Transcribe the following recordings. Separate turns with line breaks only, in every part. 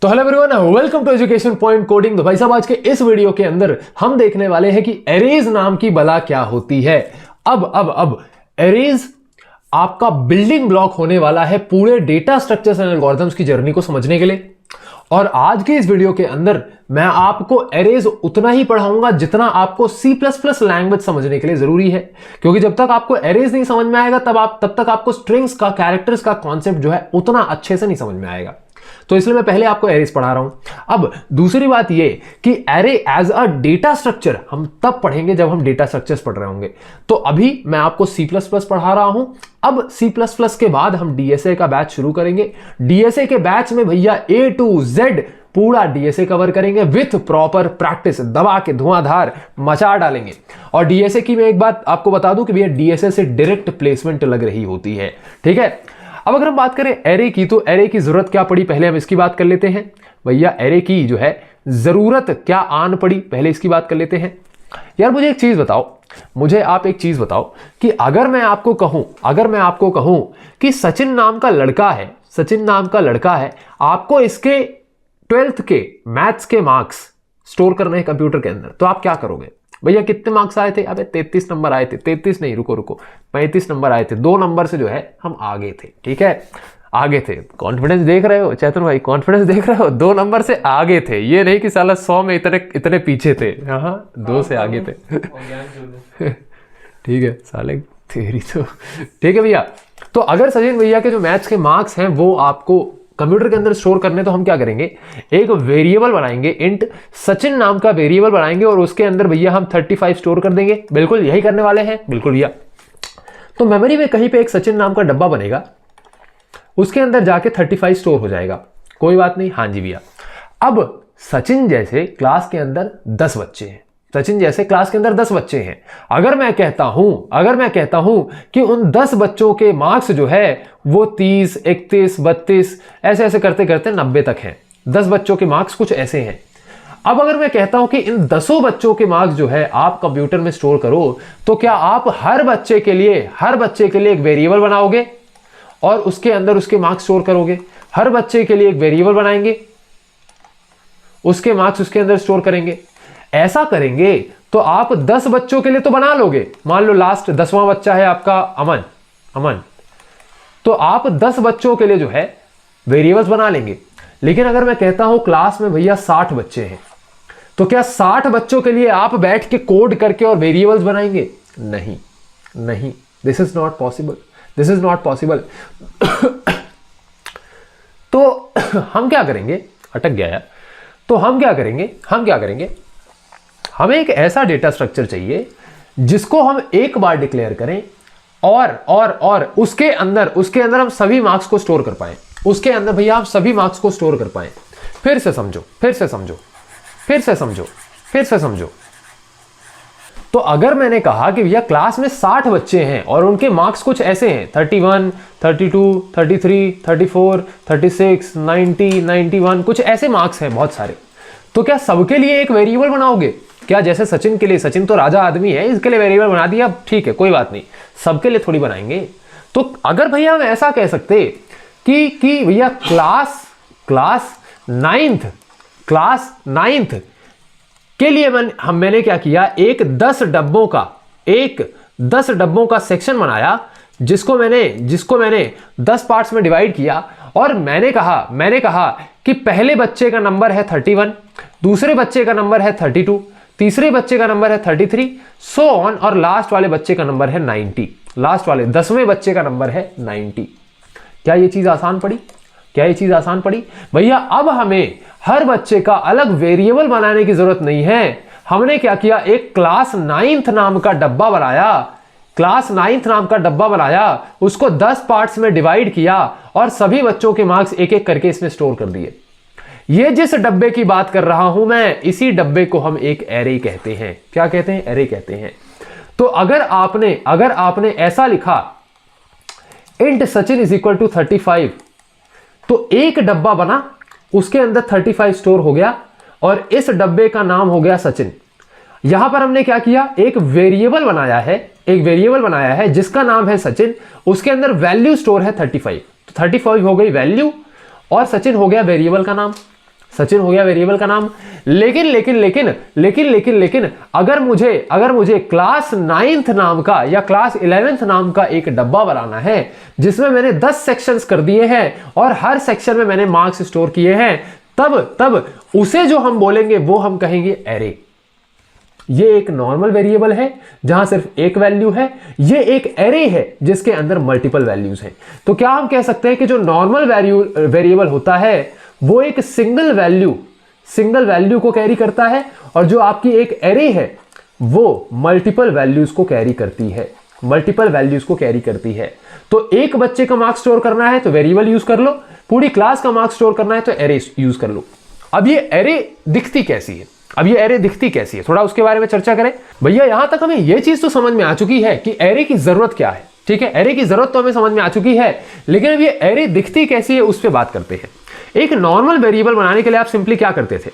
तो hello everyone, welcome to education point coding. तो भाई साहब, आज के इस वीडियो के अंदर हम देखने वाले हैं कि एरेज नाम की बला क्या होती है। अब एरेज आपका बिल्डिंग ब्लॉक होने वाला है पूरे डेटा स्ट्रक्चर्स एंड एल्गोरिथम्स की जर्नी को समझने के लिए। और आज के इस वीडियो के अंदर मैं आपको एरेज उतना ही पढ़ाऊंगा जितना आपको C++ लैंग्वेज समझने के लिए जरूरी है, क्योंकि जब तक आपको एरेज नहीं समझ में आएगा तब तक आपको स्ट्रिंग्स का, कैरेक्टर्स का कॉन्सेप्ट जो है उतना अच्छे से नहीं समझ में आएगा। तो इसलिए मैं पहले आपको एरेज पढ़ा रहा हूं। अब दूसरी बात यह कि array as a data structure हम तब पढ़ेंगे जब हम डेटा स्ट्रक्चर्स पढ़ रहे होंगे। तो अभी मैं आपको C++ पढ़ा रहा हूं। अब C++ के बाद हम DSA का बैच शुरू करेंगे। DSA के बैच में भैया A to Z पूरा DSA कवर करेंगे विथ प्रॉपर प्रैक्टिस, दबा के धुआंधार मचा डालेंगे। और DSA की मैं एक बात आपको बता दूं कि भैया DSA से डायरेक्ट प्लेसमेंट लग रही होती है, ठीक है। अब अगर हम बात करें एरे की, तो एरे की जरूरत क्या पड़ी, पहले हम इसकी बात कर लेते हैं। भैया एरे की जो है जरूरत क्या आन पड़ी, पहले इसकी बात कर लेते हैं। यार मुझे एक चीज बताओ, मुझे आप एक चीज बताओ कि अगर मैं आपको कहूं कि सचिन नाम का लड़का है, सचिन नाम का लड़का है, आपको इसके 12th के मैथ्स के मार्क्स स्टोर करने हैं कंप्यूटर के अंदर, तो आप क्या करोगे? भैया कितने मार्क्स आए थे? अबे 33 नंबर आए थे। 33 नहीं, रुको 35 नंबर आए थे। 2 नंबर से जो है हम आगे थे, ठीक है, आगे थे। कॉन्फिडेंस देख रहे हो चैतन भाई, कॉन्फिडेंस देख रहे हो? 2 नंबर से आगे थे, ये नहीं कि साला 100 में इतने पीछे थे। हाँ 2 से आगे थे। ठीक है साले तेरी तो, ठीक है भैया। तो अगर सचिन भैया के जो मैथ्स के मार्क्स हैं वो आपको कंप्यूटर के अंदर स्टोर करने, तो हम क्या करेंगे, एक वेरिएबल बनाएंगे, इंट सचिन नाम का वेरिएबल बनाएंगे और उसके अंदर भैया हम 35 स्टोर कर देंगे। बिल्कुल यही करने वाले हैं, बिल्कुल भैया। तो मेमोरी में कहीं पे एक सचिन नाम का डब्बा बनेगा, उसके अंदर जाके 35 स्टोर हो जाएगा। कोई बात नहीं, हाँ जी भैया। अब सचिन जैसे क्लास के अंदर 10 बच्चे हैं, सचिन जैसे क्लास के अंदर 10 बच्चे हैं। अगर मैं कहता हूं कि उन 10 बच्चों के मार्क्स जो है वो 30, 31, 32 ऐसे ऐसे करते करते 90 तक हैं। 10 बच्चों के मार्क्स कुछ ऐसे हैं। अब अगर मैं कहता हूं कि इन 10 बच्चों के मार्क्स जो है आप कंप्यूटर में स्टोर करो, तो क्या आप हर बच्चे के लिए एक वेरिएबल बनाओगे और उसके अंदर उसके मार्क्स स्टोर करोगे? हर बच्चे के लिए एक वेरिएबल बनाएंगे, उसके मार्क्स उसके अंदर स्टोर करेंगे। ऐसा करेंगे तो आप 10 बच्चों के लिए तो बना लोगे। मान लो लास्ट 10वां बच्चा है आपका अमन, तो आप 10 बच्चों के लिए जो है वेरिएबल्स बना लेंगे। लेकिन अगर मैं कहता हूं क्लास में भैया 60 बच्चे हैं, तो क्या 60 बच्चों के लिए आप बैठ के कोड करके और वेरिएबल्स बनाएंगे? नहीं, दिस इज नॉट पॉसिबल। तो हम क्या करेंगे, अटक गया यार। तो हम क्या करेंगे, हमें एक ऐसा डेटा स्ट्रक्चर चाहिए जिसको हम एक बार डिक्लेयर करें और उसके अंदर हम सभी मार्क्स को स्टोर कर पाए। उसके अंदर भैया आप सभी मार्क्स को स्टोर कर पाए। फिर से समझो। तो अगर मैंने कहा कि भैया क्लास में 60 बच्चे हैं और उनके मार्क्स कुछ ऐसे हैं, 31, 32, 33, 34, 36, 90, 91, कुछ ऐसे मार्क्स हैं बहुत सारे, तो क्या सबके लिए एक वेरिएबल बनाओगे? क्या जैसे सचिन के लिए, सचिन तो राजा आदमी है, इसके लिए वेरिएबल बना दिया, ठीक है कोई बात नहीं, सबके लिए थोड़ी बनाएंगे। तो अगर भैया हम ऐसा कह सकते कि भैया क्लास नाइन्थ के लिए मैंने क्या किया, एक 10 डब्बों का सेक्शन बनाया, जिसको मैंने 10 पार्ट्स में डिवाइड किया। और मैंने कहा कि पहले बच्चे का नंबर है 31, दूसरे बच्चे का नंबर है 32, तीसरे बच्चे का नंबर है 33, सो ऑन, और लास्ट वाले बच्चे का नंबर है 90। लास्ट वाले 10वें बच्चे का नंबर है 90। क्या ये चीज आसान पड़ी? भैया अब हमें हर बच्चे का अलग वेरिएबल बनाने की जरूरत नहीं है। हमने क्या किया, एक क्लास 9th नाम का डब्बा बनाया, उसको 10 पार्ट्स में डिवाइड किया और सभी बच्चों के मार्क्स एक एक करके इसमें स्टोर कर दिए। ये जिस डब्बे की बात कर रहा हूं मैं, इसी डब्बे को हम एक एरे कहते हैं। क्या कहते हैं? एरे कहते हैं। तो अगर आपने ऐसा लिखा int Sachin is equal to 35, तो एक डब्बा बना, उसके अंदर 35 स्टोर हो गया और इस डब्बे का नाम हो गया सचिन। यहां पर हमने क्या किया, एक वेरिएबल बनाया है जिसका नाम है सचिन, उसके अंदर वैल्यू स्टोर है 35, तो 35 हो गई वैल्यू और सचिन हो गया वेरिएबल का नाम। सचिन हो गया वेरिएबल का नाम। लेकिन लेकिन लेकिन लेकिन लेकिन लेकिन अगर मुझे क्लास 9th नाम का या क्लास 11th नाम का एक डब्बा बनाना है जिसमें मैंने 10 सेक्शंस कर दिए हैं और हर सेक्शन में मैंने मार्क्स स्टोर किए हैं, तब उसे जो हम बोलेंगे वो हम कहेंगे एरे। ये एक नॉर्मल वेरिएबल है जहां सिर्फ एक वैल्यू है, ये एक एरे है जिसके अंदर मल्टीपल वैल्यूज हैं। तो क्या हम कह सकते हैं कि जो नॉर्मल वेरिएबल होता है वो एक सिंगल वैल्यू को कैरी करता है, और जो आपकी एक एरे है वो मल्टीपल वैल्यूज को कैरी करती है। तो एक बच्चे का मार्क्स स्टोर करना है तो वेरिएबल यूज कर लो, पूरी क्लास का मार्क्स स्टोर करना है तो एरे यूज कर लो। अब ये एरे दिखती कैसी है, थोड़ा उसके बारे में चर्चा करें। भैया यहां तक हमें यह चीज तो समझ में आ चुकी है कि एरे की जरूरत क्या है, ठीक है, एरे की जरूरत तो हमें समझ में आ चुकी है, लेकिन अब ये एरे दिखती कैसी है उस पर बात करते हैं। एक नॉर्मल वेरिएबल बनाने के लिए आप सिंपली क्या करते थे,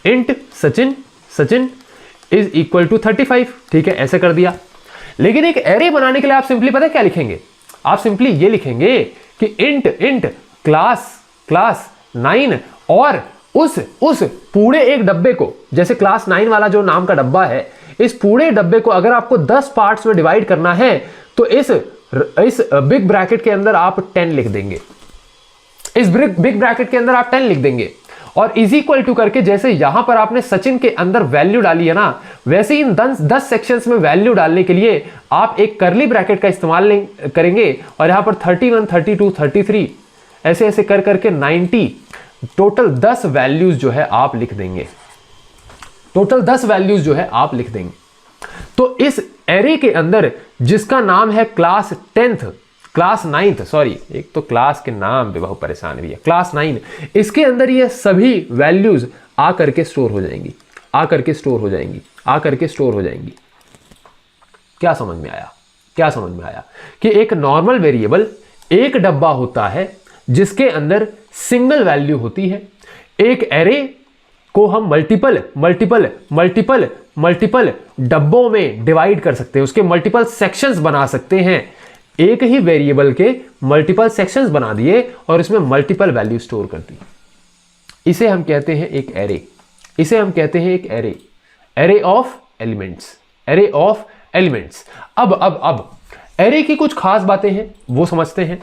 int Sachin is equal to 35, ठीक है, ऐसे कर दिया। लेकिन एक एरे बनाने के लिए आप सिंपली पता है क्या लिखेंगे, आप सिंपली ये लिखेंगे कि इंट क्लास 9 और उस पूरे एक डब्बे को, जैसे क्लास 9 वाला जो नाम का डब्बा है, इस पूरे डब्बे को अगर आपको 10 पार्ट्स में डिवाइड करना है तो इस बिग ब्रैकेट के अंदर आप 10 लिख देंगे, इस बिग ब्रैकेट के अंदर आप 10 लिख देंगे, और इज इक्वल टू करके जैसे यहां पर आपने सचिन के अंदर वैल्यू डाली है ना, वैसे इन 10 सेक्शंस में वैल्यू डालने के लिए आप एक कर्ली ब्रैकेट का इस्तेमाल करेंगे, और यहां पर 31 32 33 ऐसे ऐसे कर करके 90 टोटल 10 वैल्यूज जो है आप लिख देंगे, तो इस एरे के अंदर जिसका नाम है क्लास 9th, सॉरी, एक तो क्लास के नाम पे बहुत परेशान भी है, क्लास 9, इसके अंदर ये सभी वैल्यूज आकर के स्टोर हो जाएंगी। क्या समझ में आया कि एक नॉर्मल वेरिएबल एक डब्बा होता है जिसके अंदर सिंगल वैल्यू होती है। एक एरे को हम मल्टीपल डब्बों में डिवाइड कर सकते हैं, उसके मल्टीपल सेक्शंस बना सकते हैं। एक ही वेरिएबल के मल्टीपल सेक्शंस बना दिए और इसमें मल्टीपल वैल्यू स्टोर कर दी, इसे हम कहते हैं एक एरे ऑफ एलिमेंट्स। अब एरे की कुछ खास बातें हैं वो समझते हैं।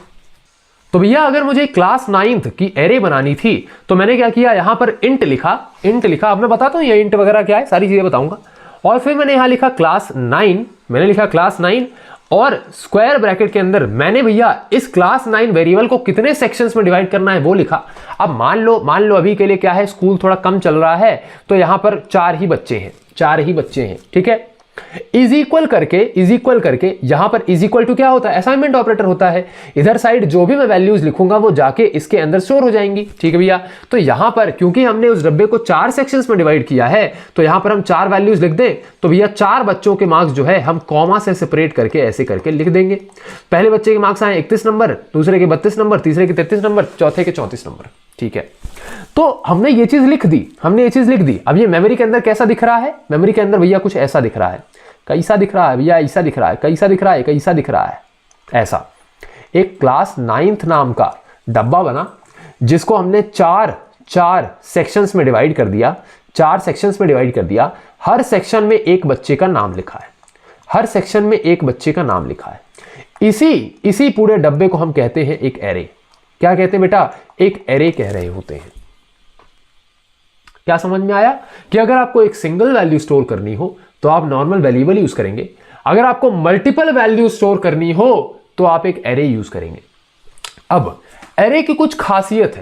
तो भैया अगर मुझे क्लास 9th की एरे बनानी थी तो मैंने क्या किया, यहां पर इंट लिखा। अब मैं बताता हूं ये इंट वगैरह क्या है, सारी चीजें बताऊंगा। और फिर मैंने यहां लिखा क्लास 9 और स्क्वायर ब्रैकेट के अंदर मैंने भैया इस क्लास 9 वेरिएबल को कितने सेक्शंस में डिवाइड करना है वो लिखा। अब मान लो अभी के लिए क्या है, स्कूल थोड़ा कम चल रहा है तो यहां पर 4 ही बच्चे हैं, ठीक है। इज इक्वल करके यहां पर इज इक्वल टू क्या होता है, असाइनमेंट ऑपरेटर होता है। इधर साइड जो भी मैं वैल्यूज लिखूंगा वो जाके इसके अंदर स्टोर हो जाएंगी, ठीक है भैया। तो यहां पर क्योंकि हमने उस डब्बे को 4 सेक्शंस में डिवाइड किया है तो यहां पर हम 4 वैल्यूज लिख दें तो भैया 4 बच्चों के मार्क्स जो है हम कॉमा से सेपरेट करके ऐसे करके लिख देंगे। पहले बच्चे के मार्क्स आए 31 नंबर, दूसरे के 32 नंबर, तीसरे के 33 नंबर, चौथे के 34 नंबर, ठीक है। तो हमने ये चीज लिख दी। अब ये मेमोरी के अंदर कैसा दिख रहा है, मेमोरी के अंदर भैया कुछ ऐसा दिख रहा है, कैसा दिख रहा है भैया, ऐसा दिख रहा है, कैसा दिख रहा है, ऐसा। एक क्लास 9th नाम का डब्बा बना जिसको हमने 4 सेक्शंस में डिवाइड कर दिया, हर सेक्शन में एक बच्चे का नाम लिखा है, इसी पूरे डब्बे को हम कहते हैं एक एरे। क्या कहते हैं बेटा, एक एरे कह रहे होते हैं। क्या समझ में आया कि अगर आपको एक सिंगल वैल्यू स्टोर करनी हो तो आप नॉर्मल वेरिएबल यूज करेंगे, अगर आपको मल्टीपल वैल्यू स्टोर करनी हो तो आप एक एरे यूज करेंगे। अब एरे की कुछ खासियत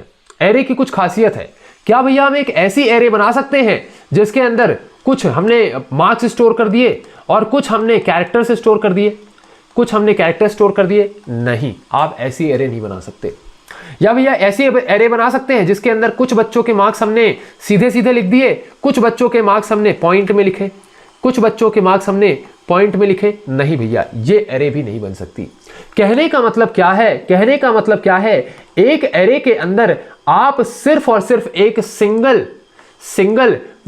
है, क्या भैया हम एक ऐसी एरे बना सकते हैं जिसके अंदर कुछ हमने मार्क्स स्टोर कर दिए और कुछ हमने कैरेक्टर से स्टोर कर दिए, नहीं, आप ऐसी एरे नहीं बना सकते। या भैया ऐसी एरे बना सकते हैं जिसके अंदर कुछ बच्चों के मार्क्स हमने सीधे लिख दिए, कुछ बच्चों के मार्क्स हमने पॉइंट में लिखे, नहीं भैया, ये एरे भी नहीं बन सकती। कहने का मतलब क्या है, एक एरे के अंदर आप सिर्फ और सिर्फ एक सिंगल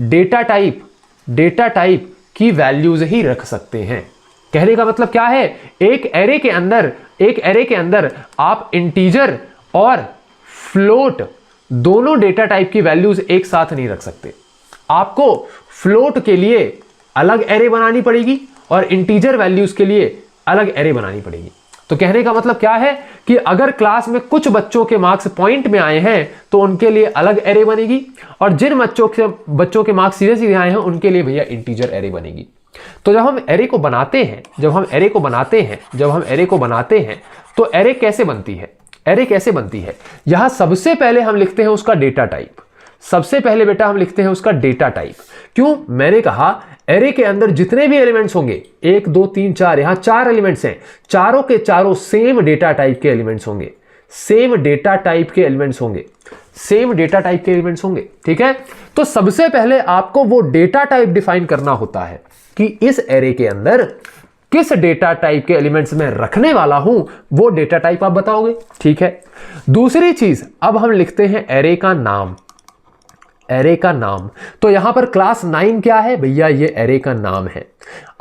डेटा टाइप की वैल्यूज ही रख सकते हैं। कहने का मतलब क्या है, एक एरे के अंदर आप इंटीजर और फ्लोट दोनों डेटा टाइप की वैल्यूज एक साथ नहीं रख सकते। आपको फ्लोट के लिए अलग एरे बनानी पड़ेगी और इंटीजर वैल्यूज के लिए अलग एरे बनानी पड़ेगी। तो कहने का मतलब क्या है कि अगर क्लास में कुछ बच्चों के मार्क्स पॉइंट में आए हैं तो उनके लिए अलग एरे बनेगी, और जिन बच्चों के मार्क्स सीधे सीधे आए हैं उनके लिए भैया इंटीजर एरे बनेगी। तो जब हम एरे को बनाते हैं तो एरे कैसे बनती है? एरे कैसे बनती है? यहां सबसे पहले हम लिखते हैं उसका डेटा टाइप। सबसे पहले बेटा हम लिखते हैं उसका डेटा टाइप। क्यों? मैंने कहा एरे के अंदर जितने भी एलिमेंट्स होंगे, 1 2 3 4, यहां 4 एलिमेंट्स हैं, चारों के चारों सेम डेटा टाइप के एलिमेंट्स होंगे, सेम डेटा टाइप के एलिमेंट्स होंगे, सेम डेटा टाइप के एलिमेंट्स होंगे। ठीक है, तो सबसे पहले आपको वो डेटा टाइप डिफाइन करना होता है कि इस एरे के अंदर किस डेटा टाइप के एलिमेंट्स में रखने वाला हूं, वो डेटा टाइप आप बताओगे। ठीक है, दूसरी चीज, अब हम लिखते हैं एरे का नाम। एरे का नाम, तो यहां पर क्लास 9 क्या है भैया? ये एरे का नाम है।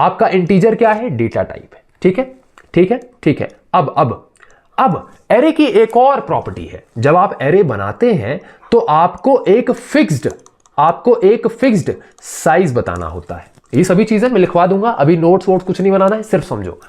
आपका इंटीजर क्या है? डेटा टाइप है। ठीक है, ठीक है, ठीक है। अब एरे की एक और प्रॉपर्टी है। जब आप एरे बनाते हैं तो आपको एक फिक्स्ड साइज बताना होता है। ये सभी चीजें मैं लिखवा दूंगा, अभी नोट्स वोट्स कुछ नहीं बनाना है, सिर्फ समझो।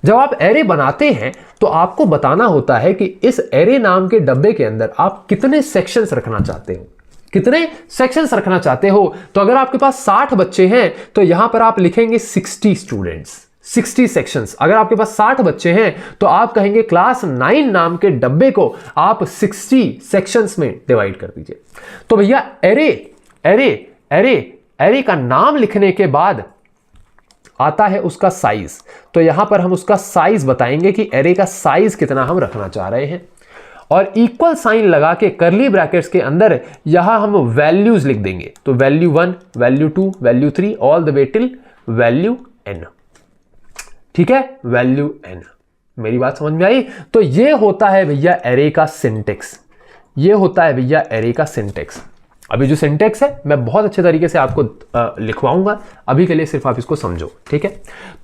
जब आप एरे बनाते हैं तो आपको बताना होता है कि इस एरे नाम के डब्बे के अंदर आप कितने सेक्शंस रखना चाहते हो, कितने सेक्शंस रखना चाहते हो। तो अगर आपके पास 60 बच्चे हैं तो यहां पर आप लिखेंगे 60 स्टूडेंट्स, 60 सेक्शंस। अगर आपके पास 60 बच्चे हैं तो आप कहेंगे क्लास 9 नाम के डब्बे को आप 60 सेक्शंस में डिवाइड कर दीजिए। तो भैया एरे का नाम लिखने के बाद आता है उसका साइज। तो यहां पर हम उसका साइज बताएंगे कि एरे का साइज कितना हम रखना चाह रहे हैं, और इक्वल साइन लगा के करली ब्रैकेट्स के अंदर यहां हम वैल्यूज लिख देंगे। तो value 1, value 2, value 3 all the way till value n। ठीक है, वैल्यू n। मेरी बात समझ में आई? तो ये होता है भैया एरे का सिंटेक्स। ये होता है भैया एरे का सिंटेक्स। अभी जो सिंटेक्स है मैं बहुत अच्छे तरीके से आपको लिखवाऊंगा, अभी के लिए सिर्फ आप इसको समझो। ठीक है,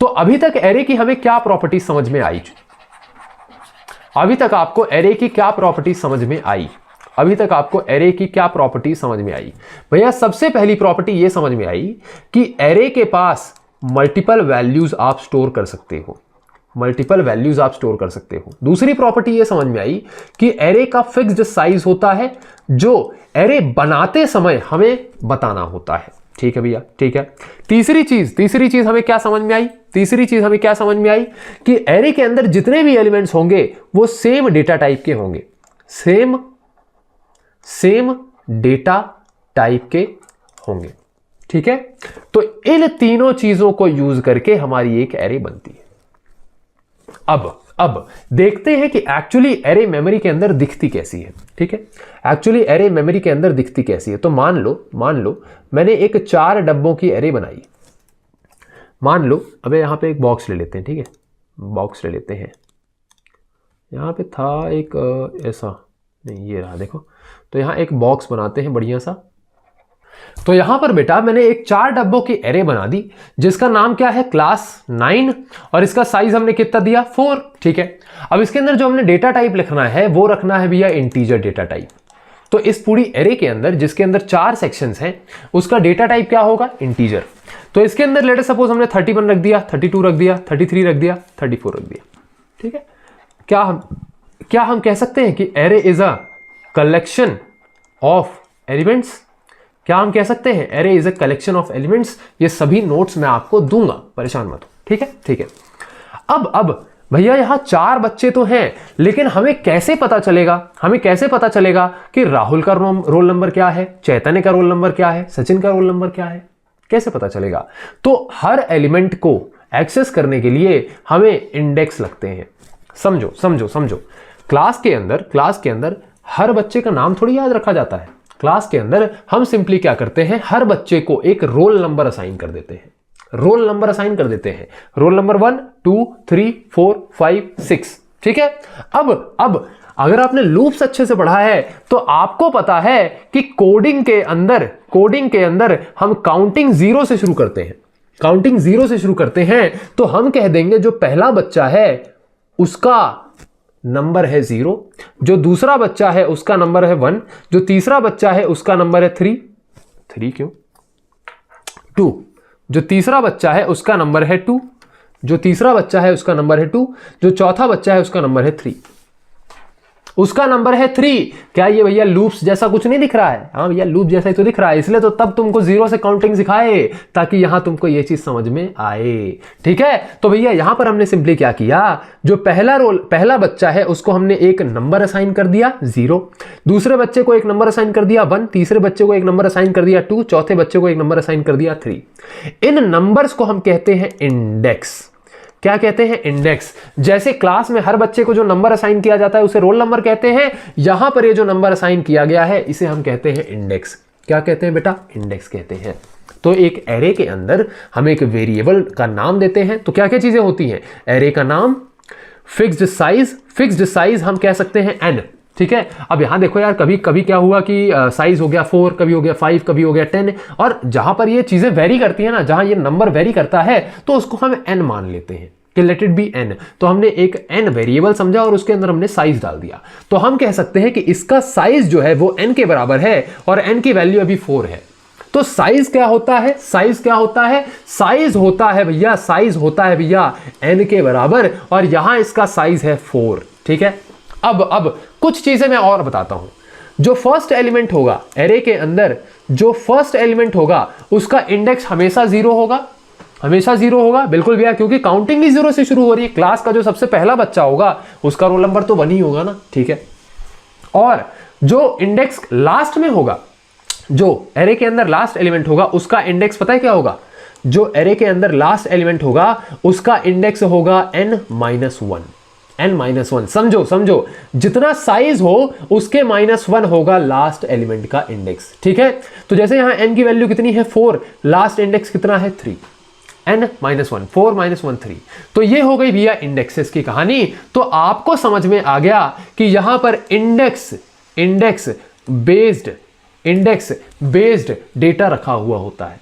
तो अभी तक एरे की हमें क्या प्रॉपर्टी समझ में आई? अभी तक आपको एरे की क्या प्रॉपर्टी समझ में आई? भैया सबसे पहली प्रॉपर्टी यह समझ में आई कि एरे के पास मल्टीपल वैल्यूज आप स्टोर कर सकते हो, दूसरी प्रॉपर्टी यह समझ में आई कि एरे का फिक्स्ड साइज होता है जो एरे बनाते समय हमें बताना होता है। ठीक है भैया, ठीक है। तीसरी चीज हमें क्या समझ में आई कि एरे के अंदर जितने भी एलिमेंट्स होंगे वो सेम डेटा टाइप के होंगे, सेम डेटा टाइप के होंगे। ठीक है, तो इन तीनों चीजों को यूज करके हमारी एक एरे बनती है। अब देखते हैं कि एक्चुअली एरे मेमोरी के अंदर दिखती कैसी है। ठीक है, एक्चुअली एरे मेमोरी के अंदर दिखती कैसी है। तो मान लो मैंने एक 4 डब्बों की एरे बनाई। मान लो, अबे यहां पे एक बॉक्स ले लेते हैं। ठीक है, बॉक्स ले लेते हैं। यहां पे था एक ऐसा, नहीं ये रहा, देखो। तो यहां एक बॉक्स बनाते हैं बढ़िया सा। तो यहां पर बेटा मैंने एक 4 डब्बों की एरे बना दी जिसका नाम क्या है? क्लास 9, और इसका साइज हमने कितना दिया? 4। ठीक है, अब इसके अंदर जो हमने डेटा टाइप लिखना है वो रखना है भैया इंटीजर डेटा टाइप। तो इस पूरी एरे के अंदर जिसके अंदर 4 सेक्शंस हैं उसका डेटा टाइप क्या होगा? इंटीजर। तो इसके अंदर लेट अस सपोज हमने 31 रख दिया, 32 रख दिया, 33 रख दिया, 34 रख दिया। ठीक है, क्या हम कह सकते हैं कि array is a collection of elements? क्या हम कह सकते हैं array is a collection of elements? ये सभी नोट्स मैं आपको दूंगा, परेशान मत हो। ठीक है, ठीक है। अब भैया यहां 4 बच्चे तो हैं, लेकिन हमें कैसे पता चलेगा कि राहुल का रोल नंबर क्या है, चैतन्य का रोल नंबर क्या है, सचिन का रोल नंबर क्या है? कैसे पता चलेगा? तो हर एलिमेंट को एक्सेस करने के लिए हमें इंडेक्स लगते हैं। समझो। क्लास के अंदर हर बच्चे का नाम थोड़ी याद रखा जाता है। क्लास के अंदर हम सिंपली क्या करते हैं? हर बच्चे को एक रोल नंबर असाइन कर देते हैं। Roll number 1, 2, 3, 4, 5, 6। ठीक है, अब अगर आपने लूप्स अच्छे से पढ़ा है तो आपको पता है कि कोडिंग के अंदर हम काउंटिंग 0 से शुरू करते हैं। तो हम कह देंगे जो पहला बच्चा है उसका नंबर है 0, जो दूसरा बच्चा है उसका नंबर है 1, जो तीसरा बच्चा है उसका नंबर है 3 क्यों 2, जो तीसरा बच्चा है उसका नंबर है 2, जो तीसरा बच्चा है उसका नंबर है 2, जो चौथा बच्चा है उसका नंबर है 3, उसका नंबर है 3। क्या ये भैया लूप्स जैसा कुछ नहीं दिख रहा है? हाँ भैया लूप जैसा ही तो दिख रहा है, इसलिए तो तब तुमको 0 से काउंटिंग सिखाए ताकि यहां तुमको ये चीज समझ में आए। ठीक है, तो भैया यहां पर हमने सिंपली क्या किया, जो पहला बच्चा है उसको हमने एक नंबर असाइन कर दिया 0, दूसरे बच्चे को एक नंबर असाइन कर दिया 1, तीसरे बच्चे को एक नंबर असाइन कर दिया 2, चौथे बच्चे को एक नंबर असाइन कर दिया 3। इन नंबर्स को हम कहते हैं इंडेक्स। क्या कहते हैं? इंडेक्स। जैसे क्लास में हर बच्चे को जो नंबर असाइन किया जाता है उसे रोल नंबर कहते हैं, यहां पर ये जो नंबर असाइन किया गया है इसे हम कहते हैं इंडेक्स। क्या कहते हैं बेटा? इंडेक्स कहते हैं। तो एक एरे के अंदर हम एक वेरिएबल का नाम देते हैं, तो क्या क्या चीजें होती हैं? एरे का नाम, फिक्स्ड साइज हम कह सकते हैं n। ठीक है, अब यहां देखो यार, कभी कभी क्या हुआ कि साइज हो गया 4, कभी हो गया 5, कभी हो गया 10, और जहां पर ये चीजें वेरी करती है ना, जहां ये नंबर वेरी करता है तो उसको हम n मान लेते हैं कि लेट इट बी n। तो हमने एक n वेरिएबल समझा और उसके अंदर हमने साइज डाल दिया, तो हम कह सकते हैं कि इसका साइज जो है वो n के बराबर है और n की वैल्यू अभी 4 है। तो साइज क्या होता है? साइज क्या होता है? साइज होता है भैया, साइज होता है भैया n के बराबर, और यहां इसका साइज है 4। ठीक है, अब कुछ चीजें मैं और बताता हूं। जो फर्स्ट एलिमेंट होगा एरे के अंदर, जो फर्स्ट एलिमेंट होगा उसका इंडेक्स हमेशा 0 होगा, हमेशा 0 होगा। बिल्कुल भैया, क्योंकि काउंटिंग ही 0 से शुरू हो रही है। क्लास का जो सबसे पहला बच्चा होगा उसका रोल नंबर तो 1 ही होगा ना। ठीक है, और जो इंडेक्स लास्ट में होगा, जो एरे के अंदर लास्ट एलिमेंट होगा उसका इंडेक्स पता है क्या होगा? जो एरे के अंदर लास्ट एलिमेंट होगा उसका इंडेक्स होगा n-1। n-1, समझो, जितना साइज हो उसके -1 होगा लास्ट एलिमेंट का इंडेक्स। ठीक है, तो जैसे यहां n की वैल्यू कितनी है 4, लास्ट इंडेक्स कितना है 3, n-1, 4 - 1 3। तो ये हो गई भैया इंडेक्सेस की कहानी। तो आपको समझ में आ गया कि यहां पर इंडेक्स बेस्ड डेटा रखा हुआ होता है।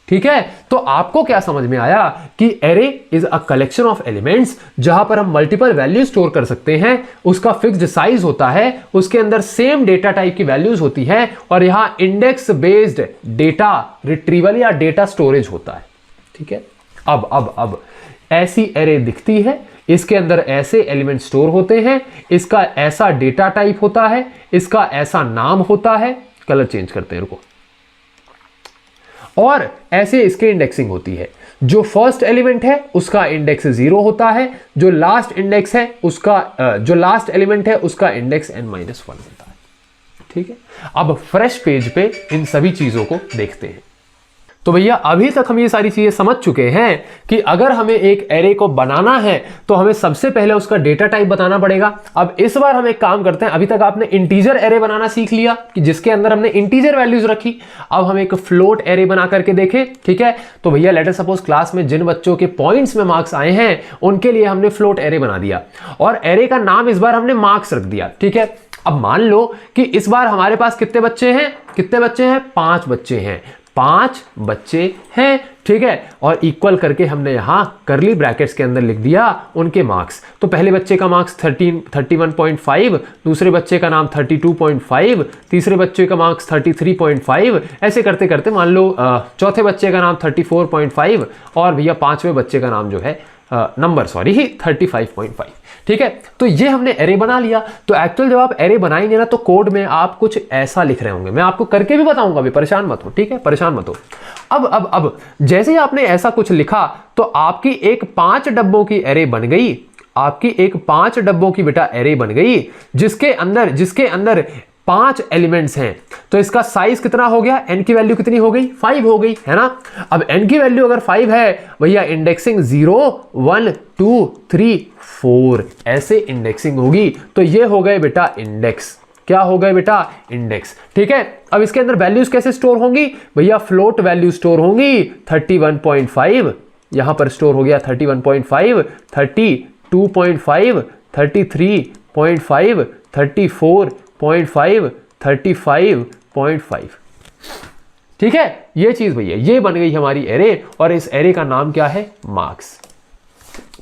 ठीक है, तो आपको क्या समझ में आया कि array is a collection of elements जहां पर हम मल्टीपल वैल्यू स्टोर कर सकते हैं, उसका फिक्स्ड साइज होता है, उसके अंदर सेम डेटा टाइप की वैल्यूज होती है, और यहां इंडेक्स बेस्ड डेटा रिट्रीवल या डेटा स्टोरेज होता है। ठीक है, अब ऐसी एरे दिखती है, इसके अंदर ऐसे एलिमेंट स्टोर होते हैं, इसका ऐसा डेटा टाइप होता है, इसका ऐसा नाम होता है, कलर चेंज करते हैं रुको, और ऐसे इसके इंडेक्सिंग होती है। जो फर्स्ट एलिमेंट है उसका इंडेक्स 0 होता है, जो लास्ट एलिमेंट है उसका इंडेक्स n-1 होता है। ठीक है, अब फ्रेश पेज पे इन सभी चीजों को देखते हैं। तो भैया अभी तक हम ये सारी चीजें समझ चुके हैं कि अगर हमें एक एरे को बनाना है तो हमें सबसे पहले उसका डेटा टाइप बताना पड़ेगा। अब इस बार हम एक काम करते हैं, अभी तक आपने इंटीजर एरे बनाना सीख लिया कि जिसके अंदर हमने इंटीजर वैल्यूज रखी। अब हम एक फ्लोट एरे बना करके देखें। ठीक है, तो भैया लेट अस सपोज क्लास में जिन बच्चों के पॉइंट्स में मार्क्स आए हैं उनके लिए हमने फ्लोट एरे बना दिया, और एरे का नाम इस बार हमने मार्क्स रख दिया। ठीक है, अब मान लो कि इस बार हमारे पास कितने बच्चे हैं? 5 बच्चे हैं, 5 बच्चे हैं। ठीक है, और इक्वल करके हमने यहां करली ब्रैकेट्स के अंदर लिख दिया उनके मार्क्स। तो पहले बच्चे का मार्क्स 31.5, दूसरे बच्चे का नाम 32.5, तीसरे बच्चे का मार्क्स 33.5, ऐसे करते करते मान लो चौथे बच्चे का नाम 34.5, और भैया पांचवें बच्चे का नाम जो है 35.5। ठीक है, तो ये हमने एरे बना लिया। तो एक्चुअल जब आप एरे बनाएंगे ना तो कोड में आप कुछ ऐसा लिख रहे होंगे, मैं आपको करके भी बताऊंगा, अभी परेशान मत हो। ठीक है, परेशान मत हो। अब जैसे ही आपने ऐसा कुछ लिखा तो आपकी एक 5 डब्बों की एरे बन गई, आपकी एक 5 डब्बों की बेटा एरे बन गई, जिसके अंदर 5 एलिमेंट्स हैं। तो इसका साइज कितना हो गया? n की वैल्यू कितनी हो गई? 5 हो गई, है ना। अब n की वैल्यू अगर 5 है भैया, इंडेक्सिंग 0 1 2 3 4 ऐसे इंडेक्सिंग होगी। तो ये हो गए बेटा इंडेक्स। क्या हो गए बेटा? इंडेक्स। ठीक है, अब इसके अंदर वैल्यूज कैसे स्टोर होंगी भैया? फ्लोट वैल्यू स्टोर होंगी। 31.5 यहां पर स्टोर हो गया, 31.5, 32.5, 33.5, 34.5, 35.5। ठीक है, ये चीज भैया ये बन गई हमारी एरे, और इस एरे का नाम क्या है? मार्क्स।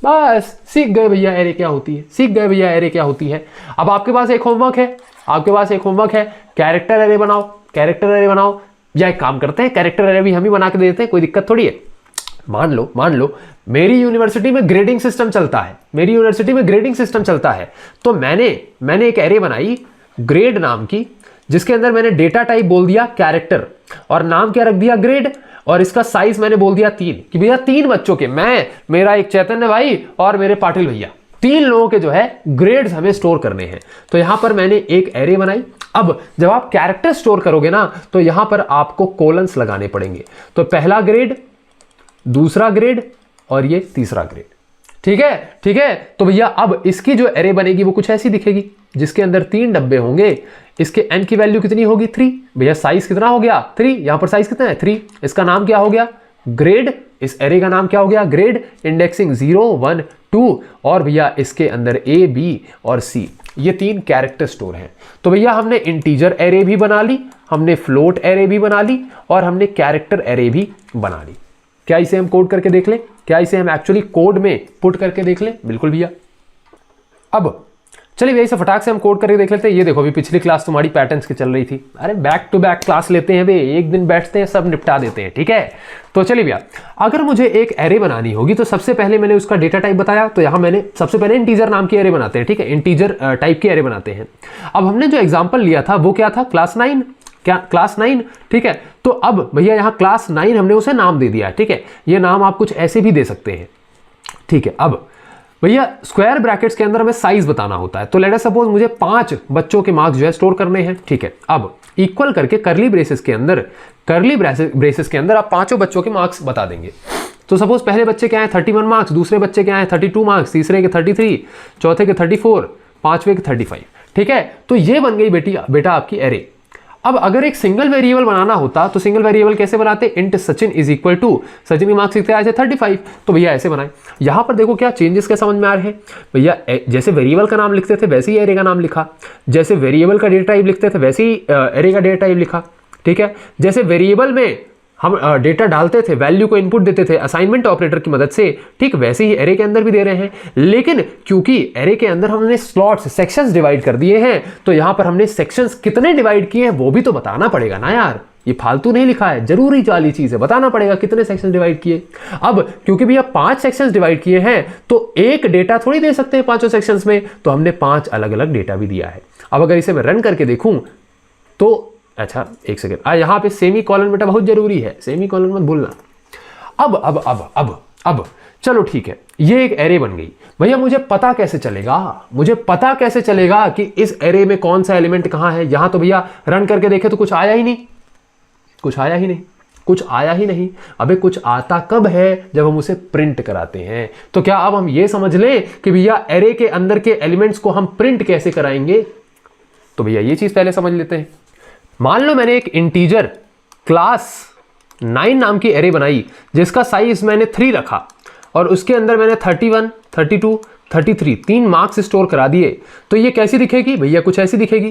बस सीख गए भैया एरे क्या होती है, सीख गए भैया एरे क्या होती है। अब आपके पास एक होमवर्क है, आपके पास एक होमवर्क है, कैरेक्टर एरे बनाओ, कैरेक्टर एरे बनाओ। या एक काम करते हैं, कैरेक्टर एरे भी हम ही बना के देते हैं, कोई दिक्कत थोड़ी है। मान लो मेरी यूनिवर्सिटी में ग्रेडिंग सिस्टम चलता है, मेरी यूनिवर्सिटी में ग्रेडिंग सिस्टम चलता है, तो मैंने एक एरे बनाई ग्रेड नाम की, जिसके अंदर मैंने डेटा टाइप बोल दिया कैरेक्टर और नाम क्या रख दिया ग्रेड, और इसका साइज मैंने बोल दिया 3 कि भैया 3 बच्चों के, मैं, मेरा एक चैतन्य भाई और मेरे पाटिल भैया, 3 लोगों के जो है ग्रेड्स हमें स्टोर करने हैं। तो यहां पर मैंने एक एरे बनाई। अब जब आप कैरेक्टर स्टोर करोगे ना तो यहां पर आपको कोलन्स लगाने पड़ेंगे। तो पहला ग्रेड, दूसरा ग्रेड और ये तीसरा ग्रेड। ठीक है, ठीक है। तो भैया अब इसकी जो एरे बनेगी वो कुछ ऐसी दिखेगी, जिसके अंदर 3 डब्बे होंगे। इसके n की वैल्यू कितनी होगी 3। भैया साइज कितना हो गया 3, यहां पर साइज कितना है 3। इसका नाम क्या हो गया ग्रेड, इस एरे का नाम क्या हो गया ग्रेड, इंडेक्सिंग 0 1 2, और भैया इसके अंदर A B और C, ये 3 कैरेक्टर स्टोर हैं। तो भैया हमने इंटीजर एरे भी बना ली, हमने फ्लोट एरे भी बना ली और हमने कैरेक्टर एरे भी बना ली। क्या इसे हम कोड करके देख लें, क्या इसे हम एक्चुअली कोड में पुट करके देख लें? बिल्कुल भैया। अब चलिए भैया इसे फटाक से हम कोड करके देख लेते हैं। ये देखो अभी पिछली क्लास तुम्हारी पैटर्न्स की चल रही थी, अरे बैक टू बैक क्लास लेते हैं भैया, एक दिन बैठते हैं सब निपटा देते हैं। ठीक है, तो चलिए भैया अगर मुझे एक एरे बनानी होगी तो सबसे पहले मैंने उसका डेटा टाइप बताया, तो यहाँ मैंने सबसे पहले इंटीजर नाम की एरे बनाते हैं। ठीक है, इंटीजर टाइप की एरे बनाते हैं। अब हमने जो एग्जाम्पल लिया था वो क्या था क्लास 9, क्या क्लास 9। ठीक है, तो अब भैया यहाँ क्लास 9 हमने उसे नाम दे दिया। ठीक है, ये नाम आप कुछ ऐसे भी दे सकते हैं। ठीक है, अब भैया स्क्वायर ब्रैकेट्स के अंदर हमें साइज बताना होता है। तो लेट अस सपोज मुझे 5 बच्चों के मार्क्स जो है स्टोर करने हैं। ठीक है, अब इक्वल करके करली ब्रेसेस के अंदर, करली ब्रेसेस के अंदर आप 5 बच्चों के मार्क्स बता देंगे। तो सपोज पहले बच्चे क्या है 31 मार्क्स, दूसरे बच्चे क्या है 32 मार्क्स, तीसरे के 33, चौथे के 34, पांचवे के 35। ठीक है, तो ये बन गई बेटा आपकी एरे। अब अगर एक सिंगल वेरिएबल बनाना होता तो सिंगल वेरिएबल कैसे बनाते, int Sachin is equal to, Sachin की मार्क्स कितने आए थे 35, तो भैया ऐसे बनाए। यहां पर देखो क्या चेंजेस क्या समझ में आ रहे हैं भैया, जैसे वेरिएबल का नाम लिखते थे वैसे ही एरे का नाम लिखा, जैसे वेरिएबल का डेटा टाइप लिखते थे वैसे ही एरे का डेटा टाइप लिखा। ठीक है, जैसे वेरिएबल में हम डेटा डालते थे, वैल्यू को इनपुट देते थे असाइनमेंट ऑपरेटर की मदद से, ठीक वैसे ही एरे के अंदर भी दे रहे हैं। लेकिन क्योंकि एरे के अंदर हमने स्लॉट्स, सेक्शंस डिवाइड कर दिए हैं, तो यहां पर हमने सेक्शंस कितने डिवाइड किए हैं वो भी तो बताना पड़ेगा ना यार, ये फालतू नहीं लिखा है, जरूरी वाली चीज है, बताना पड़ेगा कितने सेक्शन डिवाइड किए। अब क्योंकि भैया 5 सेक्शंस डिवाइड किए हैं तो एक डेटा थोड़ी दे सकते हैं 5 सेक्शंस में, तो हमने 5 अलग अलग डेटा भी दिया है। अब अगर इसे मैं रन करके देखूं तो अच्छा एक सेकेंड, यहां पे सेमी कॉलन बेटा बहुत जरूरी है, सेमी कॉलन मत भूलना। अब चलो ठीक है, ये एक एरे बन गई। भैया मुझे पता कैसे चलेगा कि इस एरे में कौन सा एलिमेंट कहां है? यहां तो भैया रन करके देखे तो कुछ आया ही नहीं। अबे कुछ आता कब है? जब हम उसे प्रिंट कराते हैं। तो क्या अब हम ये समझ लें कि भैया एरे के अंदर के एलिमेंट्स को हम प्रिंट कैसे कराएंगे? तो भैया ये चीज पहले समझ लेते हैं। मान लो मैंने एक इंटीजर क्लास 9 नाम की एरे बनाई जिसका साइज मैंने 3 रखा और उसके अंदर मैंने 31, 32, 33 3 मार्क्स स्टोर करा दिए। तो ये कैसी दिखेगी भैया? कुछ ऐसी दिखेगी।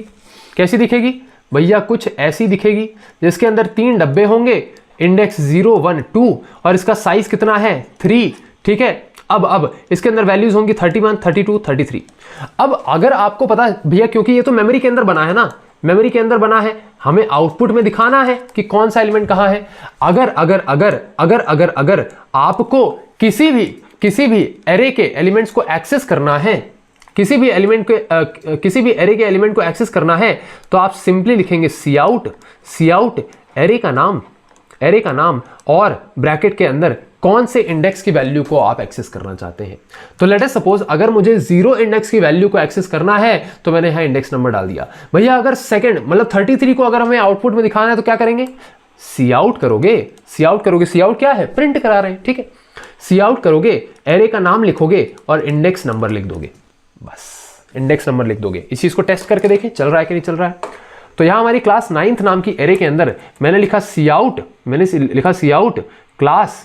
कैसी दिखेगी भैया? कुछ ऐसी दिखेगी जिसके अंदर 3 डब्बे होंगे, इंडेक्स 0 1 2 और इसका साइज कितना है 3। ठीक है, अब इसके अंदर वैल्यूज होंगी 31, 32, 33। अब अगर आपको पता भैया, क्योंकि ये तो मेमोरी के अंदर बना है ना, मेमोरी के अंदर बना है, हमें आउटपुट में दिखाना है कि कौन सा एलिमेंट कहां है। अगर आपको किसी भी एरे के एलिमेंट्स को एक्सेस करना है, किसी भी एरे के एलिमेंट को एक्सेस करना है, तो आप सिंपली लिखेंगे सी आउट एरे का नाम और ब्रैकेट के अंदर कौन से इंडेक्स की वैल्यू को आप एक्सेस करना चाहते हैं। तो लेट अस सपोज अगर मुझे 0 इंडेक्स की वैल्यू को एक्सेस करना है तो मैंने यहां इंडेक्स नंबर डाल दिया। भैया अगर सेकंड मतलब 33 को अगर हमें आउटपुट में दिखाना है तो क्या करेंगे? सी आउट करोगे। सी आउट क्या है? प्रिंट करा रहे हैं। ठीक है, सी आउट करोगे, एरे का नाम लिखोगे और इंडेक्स नंबर लिख दोगे। बस इंडेक्स नंबर लिख दोगे। इस चीज को टेस्ट करके देखें चल रहा है कि नहीं चल रहा है। तो यहां हमारी क्लास 9th नाम की एरे के अंदर मैंने लिखा सी आउट क्लास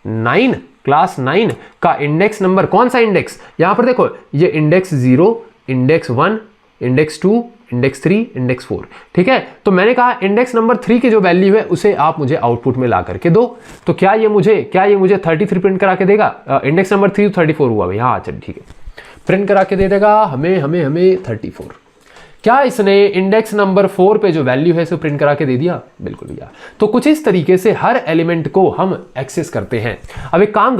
9 का इंडेक्स नंबर। कौन सा इंडेक्स? यहां पर देखो ये index 0, index 1, index 2, index 3, index 4, ठीक है। तो मैंने कहा इंडेक्स नंबर 3 की जो वैल्यू है उसे आप मुझे आउटपुट में ला करके दो। तो क्या ये मुझे 33 प्रिंट करा के देगा? इंडेक्स नंबर 3 तो 34 हुआ भाई, हाँ चल ठीक है, प्रिंट करा के दे देगा हमें 34। क्या इसने इंडेक्स नंबर 4 पे जो वैल्यू है इसे प्रिंट करा के दे दिया? बिल्कुल भैया। तो कुछ इस तरीके से हर एलिमेंट को हम एक्सेस करते हैं। अब एक काम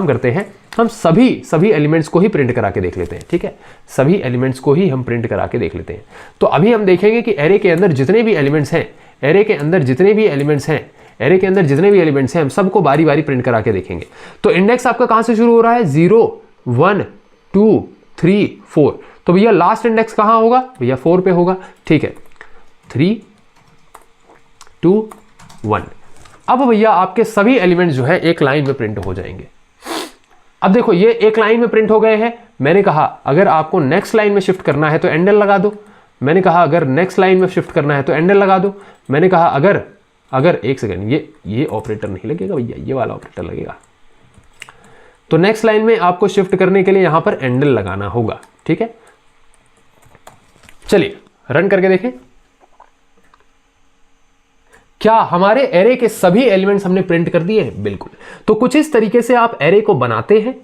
करते हैं, हम सभी एलिमेंट्स को ही प्रिंट करा के देख लेते हैं, ठीक है। सभी एलिमेंट्स को ही हम प्रिंट करा के देख लेते हैं। तो अभी हम देखेंगे कि एरे के अंदर जितने भी एलिमेंट्स हैं हम सबको बारी बारी प्रिंट करा के देखेंगे। तो इंडेक्स आपका कहां से शुरू हो रहा है? 0, 1, 2, 3, 4। तो भैया लास्ट इंडेक्स कहां होगा? भैया 4 पे होगा, ठीक है। 3, 2, 1। अब भैया आपके सभी एलिमेंट्स जो है एक लाइन में प्रिंट हो जाएंगे। अब देखो ये एक लाइन में प्रिंट हो गए हैं। मैंने कहा अगर आपको नेक्स्ट लाइन में शिफ्ट करना है तो एंडल लगा दो। मैंने कहा अगर नेक्स्ट लाइन में शिफ्ट करना है तो एंडल लगा दो। मैंने कहा अगर एक सेकेंड, ये ऑपरेटर नहीं लगेगा भैया, ये वाला ऑपरेटर लगेगा। तो नेक्स्ट लाइन में आपको शिफ्ट करने के लिए यहां पर एंडल लगाना होगा, ठीक है। चलिए रन करके देखें। क्या हमारे एरे के सभी एलिमेंट्स हमने प्रिंट कर दिए हैं? बिल्कुल। तो कुछ इस तरीके से आप एरे को बनाते हैं,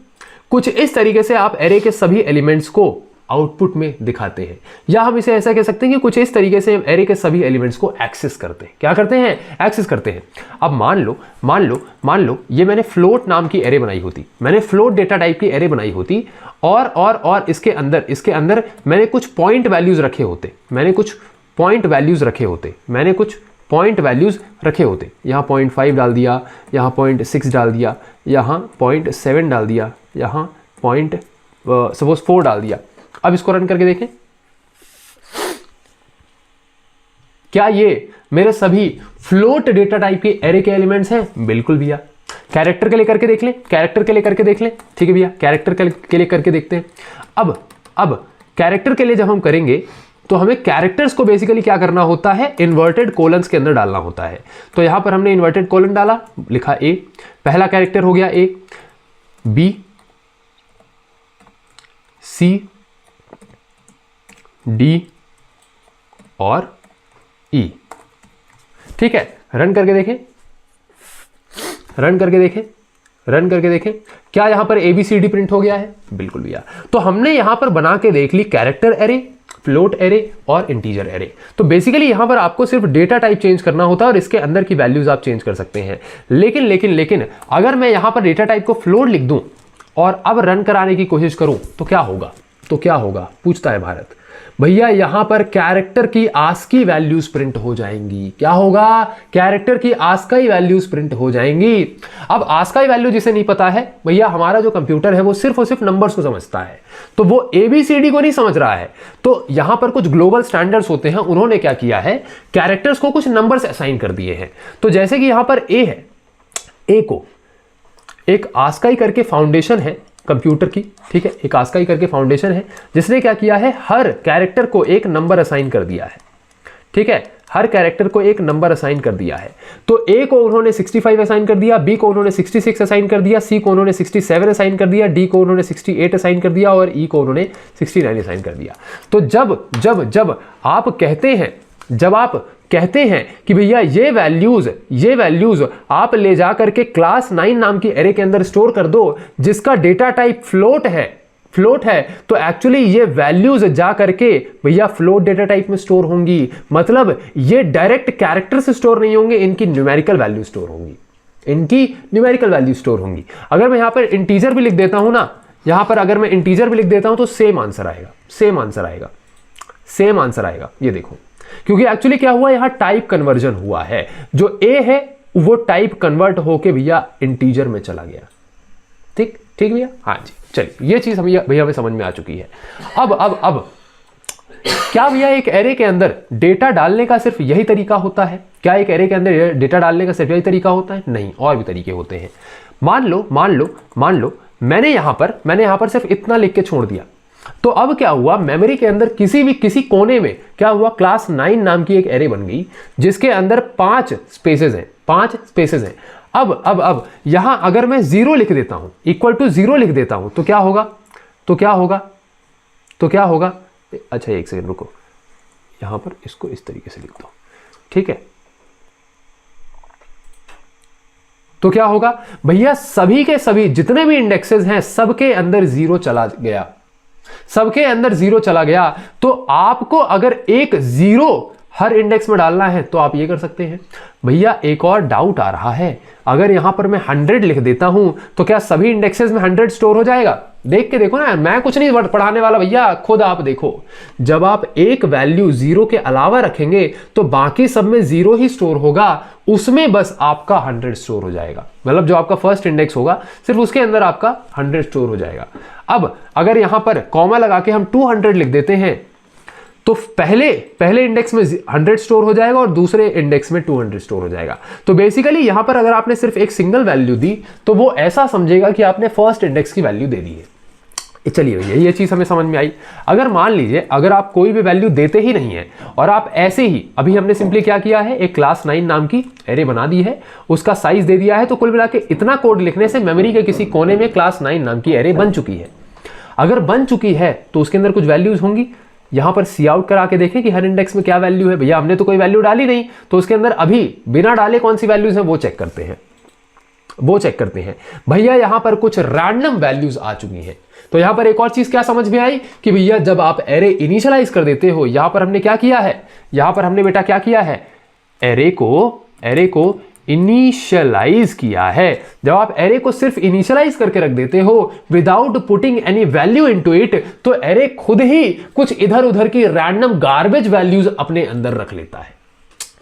कुछ इस तरीके से आप एरे के सभी एलिमेंट्स को आउटपुट में दिखाते हैं, या हम इसे ऐसा कह सकते हैं कि कुछ इस तरीके से हम एरे के सभी एलिमेंट्स को एक्सेस करते हैं। क्या करते हैं? एक्सेस करते हैं। अब मान लो ये मैंने फ्लोट नाम की एरे बनाई होती, मैंने फ्लोट डेटा टाइप की एरे बनाई होती, और इसके अंदर मैंने कुछ पॉइंट वैल्यूज रखे होते, मैंने कुछ पॉइंट वैल्यूज रखे होते। यहां 0.5 डाल दिया, यहां 0.6 डाल दिया, यहां 0.7 डाल दिया, यहां सपोज 4 डाल दिया। अब इसको रन करके देखें, क्या ये मेरे सभी फ्लोट डेटा टाइप के एरे के एलिमेंट्स हैं? बिल्कुल भैया। कैरेक्टर के लिए करके देख लें, ठीक है भैया, कैरेक्टर के लिए करके देखते हैं। अब कैरेक्टर के लिए जब हम करेंगे तो हमें कैरेक्टर्स को बेसिकली क्या करना होता है? इन्वर्टेड कोलन्स के अंदर डालना होता है। तो यहां पर हमने इन्वर्टेड कोलन डाला, लिखा ए, पहला कैरेक्टर हो गया ए, बी, सी, डी और ई, ठीक है। रन करके देखें, क्या यहां पर ABCD प्रिंट हो गया है? बिल्कुल भैया। तो हमने यहां पर बना के देख ली कैरेक्टर एरे, फ्लोट एरे और इंटीजर एरे। तो बेसिकली यहां पर आपको सिर्फ डेटा टाइप चेंज करना होता है और इसके अंदर की वैल्यूज आप चेंज कर सकते हैं। लेकिन अगर मैं यहां पर डेटा टाइप को फ्लोट लिख दूं और अब रन कराने की कोशिश करूं तो क्या होगा? पूछता है भारत। भैया यहां पर कैरेक्टर की आस्की वैल्यूज प्रिंट हो जाएंगी। क्या होगा? कैरेक्टर की आस्काई वैल्यूज प्रिंट हो जाएंगी। अब आस्काई वैल्यू जिसे नहीं पता है, भैया हमारा जो कंप्यूटर है वो सिर्फ और सिर्फ नंबर्स को समझता है, तो वो ABCD को नहीं समझ रहा है। तो यहां पर कुछ ग्लोबल स्टैंडर्ड्स होते हैं, उन्होंने क्या किया है? कैरेक्टर्स को कुछ नंबर्स असाइन कर दिए हैं। तो जैसे कि यहां पर ए है, ए को एक आस्काई करके फाउंडेशन है कंप्यूटर की, ठीक है, एक आस्काई करके फाउंडेशन है जिसने क्या किया है? हर कैरेक्टर को एक नंबर असाइन कर दिया है, ठीक है, हर कैरेक्टर को एक नंबर असाइन कर दिया है। तो ए को उन्होंने 65 असाइन कर दिया, बी को उन्होंने 66 असाइन कर दिया, सी को उन्होंने 67 असाइन कर दिया, डी को उन्होंने 68 असाइन कर दिया और ई को उन्होंने 69 असाइन कर दिया। तो जब आप कहते हैं कि भैया ये वैल्यूज आप ले जा करके क्लास 9 नाम की एरे के अंदर स्टोर कर दो जिसका डेटा टाइप फ्लोट है, तो एक्चुअली ये वैल्यूज जा करके भैया फ्लोट डेटा टाइप में स्टोर होंगी। मतलब ये डायरेक्ट कैरेक्टर से स्टोर नहीं होंगे, इनकी न्यूमेरिकल वैल्यू स्टोर होंगी। अगर मैं यहां पर इंटीजर भी लिख देता हूं ना, यहां पर अगर मैं इंटीजर भी लिख देता हूं तो सेम आंसर आएगा। ये देखो, क्योंकि एक्चुअली क्या हुआ? यहां टाइप कन्वर्जन हुआ है। जो ए है वो टाइप कन्वर्ट होके भैया इंटीजर में चला गया। ठीक भैया, हाँ जी। चलिए ये चीज भैया हमें समझ में आ चुकी है। अब क्या भैया एक एरे के अंदर डेटा डालने का सिर्फ यही तरीका होता है? क्या एक एरे के अंदर डेटा डालने का सिर्फ यही तरीका होता है? नहीं, और भी तरीके होते हैं। मान लो मैंने यहां पर सिर्फ इतना लिख के छोड़ दिया, तो अब क्या हुआ? मेमोरी के अंदर किसी कोने में क्या हुआ? क्लास 9 नाम की एक एरे बन गई जिसके अंदर 5 स्पेसेस हैं। अब यहां अगर मैं 0 लिख देता हूं, इक्वल टू 0 लिख देता हूं, तो क्या होगा? अच्छा एक सेकंड रुको, यहां पर इसको इस तरीके से लिख दो, ठीक है। तो क्या होगा भैया, सभी के सभी जितने भी इंडेक्सेस हैं सबके अंदर 0 चला गया, सबके अंदर 0 चला गया। तो आपको अगर एक 0 हर इंडेक्स में डालना है तो आप ये कर सकते हैं। भैया एक और डाउट आ रहा है, अगर यहां पर मैं 100 लिख देता हूं तो क्या सभी इंडेक्सेस में 100 स्टोर हो जाएगा? देख के देखो ना, मैं कुछ नहीं पढ़ाने वाला भैया, खुद आप देखो। जब आप एक वैल्यू 0 के अलावा रखेंगे तो बाकी सब में 0 ही स्टोर होगा, उसमें बस आपका 100 स्टोर हो जाएगा। मतलब जो आपका फर्स्ट इंडेक्स होगा सिर्फ उसके अंदर आपका 100 स्टोर हो जाएगा। अब अगर यहां पर कॉमा लगा के हम 200 लिख देते हैं तो पहले इंडेक्स में 100 स्टोर हो जाएगा और दूसरे इंडेक्स में 200 स्टोर हो जाएगा। तो बेसिकली यहां पर अगर आपने सिर्फ एक सिंगल वैल्यू दी तो वो ऐसा समझेगा कि आपने फर्स्ट इंडेक्स की वैल्यू दे दी है। चलिए भैया ये चीज हमें समझ में आई। अगर मान लीजिए अगर आप कोई भी वैल्यू देते ही नहीं है और आप ऐसे ही, अभी हमने सिंपली क्या किया है, एक क्लास 9 नाम की एरे बना दी है, उसका साइज दे दिया है, तो कुल मिला के इतना कोड लिखने से मेमोरी के किसी कोने में क्लास 9 नाम की एरे बन चुकी है। अगर बन चुकी है तो उसके अंदर कुछ वैल्यूज होंगी। यहां पर सी आउट करा के देखें कि हर इंडेक्स में क्या वैल्यू है। भैया हमने तो कोई वैल्यू डाली नहीं, तो उसके अंदर अभी बिना डाले कौन सी वैल्यूज हैं वो चेक करते हैं। भैया यहां पर कुछ रैंडम वैल्यूज आ चुकी हैं। तो यहां पर एक और चीज क्या समझ में आई कि भैया जब आप एरे इनिशियलाइज कर देते हो, यहां पर हमने क्या किया है, यहां पर हमने बेटा क्या किया है, एरे को इनिशियलाइज किया है। जब आप एरे को सिर्फ इनिशियलाइज करके रख देते हो without putting any value into it, तो एरे खुद ही कुछ इधर उधर की रैंडम गार्बेज वैल्यूज अपने अंदर रख लेता है।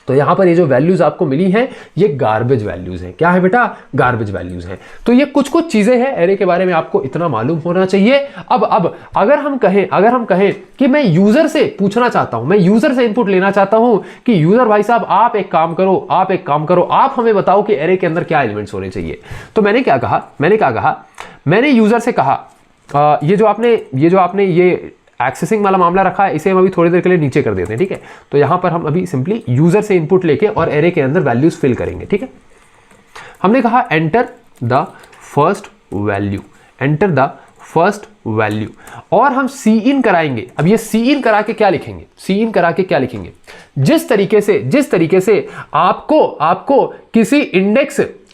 तो यहां पर ये जो वैल्यूज आपको मिली हैं ये गार्बेज वैल्यूज हैं। क्या है बेटा? गार्बेज वैल्यूज हैं। तो ये कुछ चीजें हैं एरे के बारे में आपको इतना मालूम होना चाहिए। अब अगर हम कहें कि मैं यूजर से पूछना चाहता हूं, मैं यूजर से इनपुट लेना चाहता हूं कि यूजर भाई साहब आप एक काम करो, आप हमें बताओ कि एरे के अंदर क्या एलिमेंट्स होने चाहिए। तो मैंने यूजर से कहा ये जो आपने ये एक्सेसिंग वाला मामला रखा है इसे हम अभी थोड़ी देर के लिए नीचे कर देते हैं, ठीक है। तो यहां पर हम अभी सिंपली यूजर से इनपुट लेके और एरे के अंदर वैल्यूज फिल करेंगे, ठीक है। हमने कहा एंटर द फर्स्ट वैल्यू और हम सी इन कराएंगे। अब ये सी इन करा के क्या लिखेंगे, जिस तरीके से आपको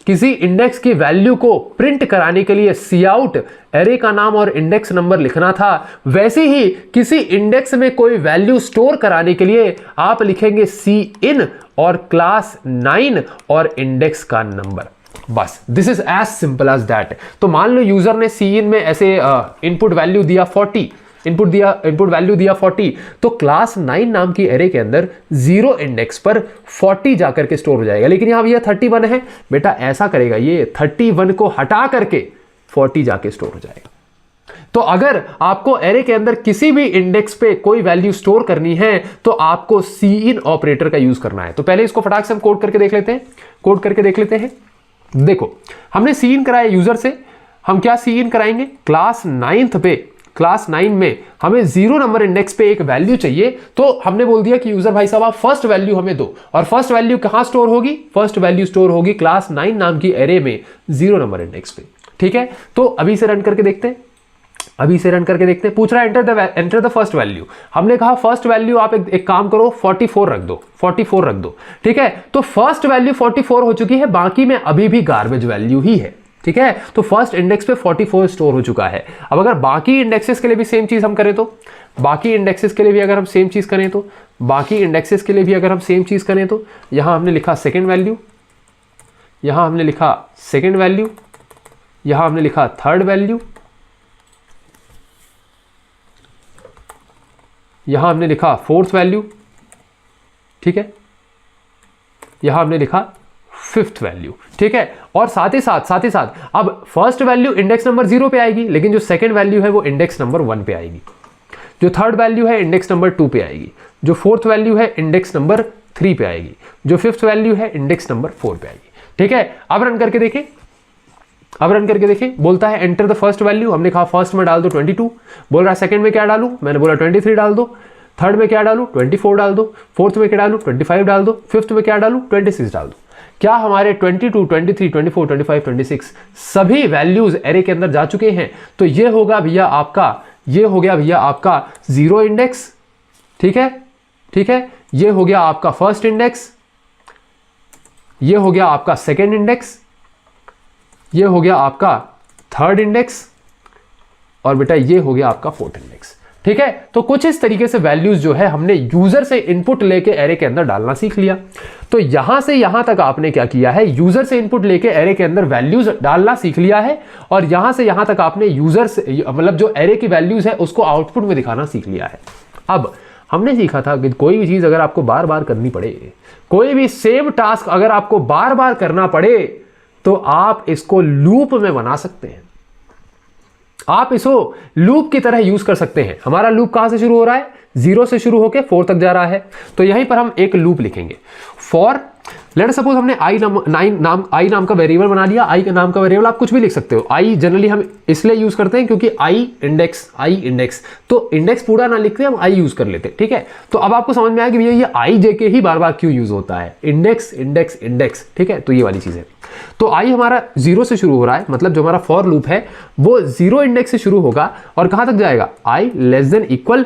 किसी इंडेक्स की वैल्यू को प्रिंट कराने के लिए सी आउट एरे का नाम और इंडेक्स नंबर लिखना था, वैसे ही किसी इंडेक्स में कोई वैल्यू स्टोर कराने के लिए आप लिखेंगे सी इन और क्लास 9 और इंडेक्स का नंबर। बस this is as simple as that. तो मान लो यूजर ने सी इन में ऐसे इनपुट वैल्यू दिया 40, इनपुट वैल्यू दिया 40, तो क्लास 9 नाम की एरे के अंदर 0 इंडेक्स पर 40 जाकर के स्टोर हो जाएगा। लेकिन यहां ये 31 है, बेटा ऐसा करेगा, ये 31 को हटा करके 40 जाके स्टोर हो जाएगा। तो अगर आपको एरे के अंदर किसी भी इंडेक्स पे कोई वैल्यू स्टोर करनी है तो आपको सी इन ऑपरेटर का यूज करना है। तो पहले इसको फटाक से हम कोड करके देख लेते हैं। देखो हमने सी इन कराया यूजर से, हम क्या सी इन कराएंगे, क्लास 9 में हमें 0 नंबर इंडेक्स पे एक वैल्यू चाहिए। तो हमने बोल दिया कि यूजर भाई साहब आप फर्स्ट वैल्यू हमें दो, और फर्स्ट वैल्यू कहां स्टोर होगी, फर्स्ट वैल्यू स्टोर होगी क्लास 9 नाम की एरे में 0 नंबर इंडेक्स पे, ठीक है। तो अभी से रन करके देखते हैं। पूछ रहा है एंटर द फर्स्ट वैल्यू। हमने कहा फर्स्ट वैल्यू आप एक काम करो 44 रख दो, ठीक है। तो फर्स्ट वैल्यू 44 हो चुकी है, बाकी में अभी भी गार्बेज वैल्यू ही है, ठीक है। तो फर्स्ट इंडेक्स पे 44 स्टोर हो चुका है। अब अगर बाकी इंडेक्सेस के लिए भी सेम चीज हम करें तो, अगर हम सेम चीज करें तो यहां हमने लिखा सेकंड वैल्यू, यहां हमने लिखा थर्ड वैल्यू, यहां हमने लिखा फोर्थ वैल्यू, ठीक है। यहां हमने लिखा फिफ्थ वैल्यू, ठीक है। और साथ ही साथ अब फर्स्ट वैल्यू इंडेक्स नंबर 0 पे आएगी, लेकिन जो सेकंड वैल्यू है वो इंडेक्स नंबर 1 पे आएगी, जो थर्ड वैल्यू है इंडेक्स नंबर 2 पे आएगी, जो फोर्थ वैल्यू है इंडेक्स नंबर 3 पे आएगी, जो फिफ्थ वैल्यू है इंडेक्स नंबर 4 पे आएगी, ठीक है। अब रन करके देखें, बोलता है एंटर द फर्स्ट वैल्यू। हमने कहा फर्स्ट में डाल दो 22, बोल रहा है सेकंड में क्या डालूं, मैंने बोला 23 डाल दो, थर्ड में क्या डालूं 24 डाल दो, फोर्थ में क्या डालूं 25 डाल दो, फिफ्थ में क्या डालूं 26 डाल दो। क्या हमारे 22, 23, 24, 25, 26 सभी वैल्यूज एरे के अंदर जा चुके हैं। तो ये हो गया भैया आपका 0 इंडेक्स, ठीक है। ठीक है, ये हो गया आपका फर्स्ट इंडेक्स, ये हो गया आपका सेकेंड इंडेक्स, ये हो गया आपका थर्ड इंडेक्स, और बेटा ये हो गया आपका फोर्थ इंडेक्स। ठीक है, तो कुछ इस तरीके से वैल्यूज जो है हमने यूजर से इनपुट लेके एरे के अंदर डालना सीख लिया। तो यहां से यहां तक आपने क्या किया है, यूजर से इनपुट लेके एरे के अंदर वैल्यूज डालना सीख लिया है, और यहां से यहां तक आपने यूजर से मतलब जो एरे की वैल्यूज है उसको आउटपुट में दिखाना सीख लिया है। अब हमने सीखा था कि कोई भी चीज अगर आपको बार बार करनी पड़े, कोई भी सेम टास्क अगर आपको बार बार करना पड़े, तो आप इसको लूप में बना सकते हैं, आप इसको लूप की तरह यूज कर सकते हैं। हमारा लूप कहां से शुरू हो रहा है, 0 से शुरू होकर 4 तक जा रहा है। तो यहीं पर हम एक लूप लिखेंगे फॉर, लेट सपोज हमने आई नाम का वेरिएबल बना लिया। आई का नाम का वेरिएबल आप कुछ भी लिख सकते हो। आई जनरली हम इसलिए यूज करते हैं क्योंकि आई इंडेक्स, तो इंडेक्स पूरा ना लिखते हम आई यूज कर लेते हैं। ठीक है, तो अब आपको समझ में आया कि भैया ये आई जेके ही बार बार क्यों यूज होता है, इंडेक्स। ठीक है, तो ये वाली चीज है। तो आई हमारा 0 से शुरू हो रहा है, मतलब जो हमारा फॉर लूप है वो 0 इंडेक्स से शुरू होगा और कहां तक जाएगा, आई लेस देन इक्वल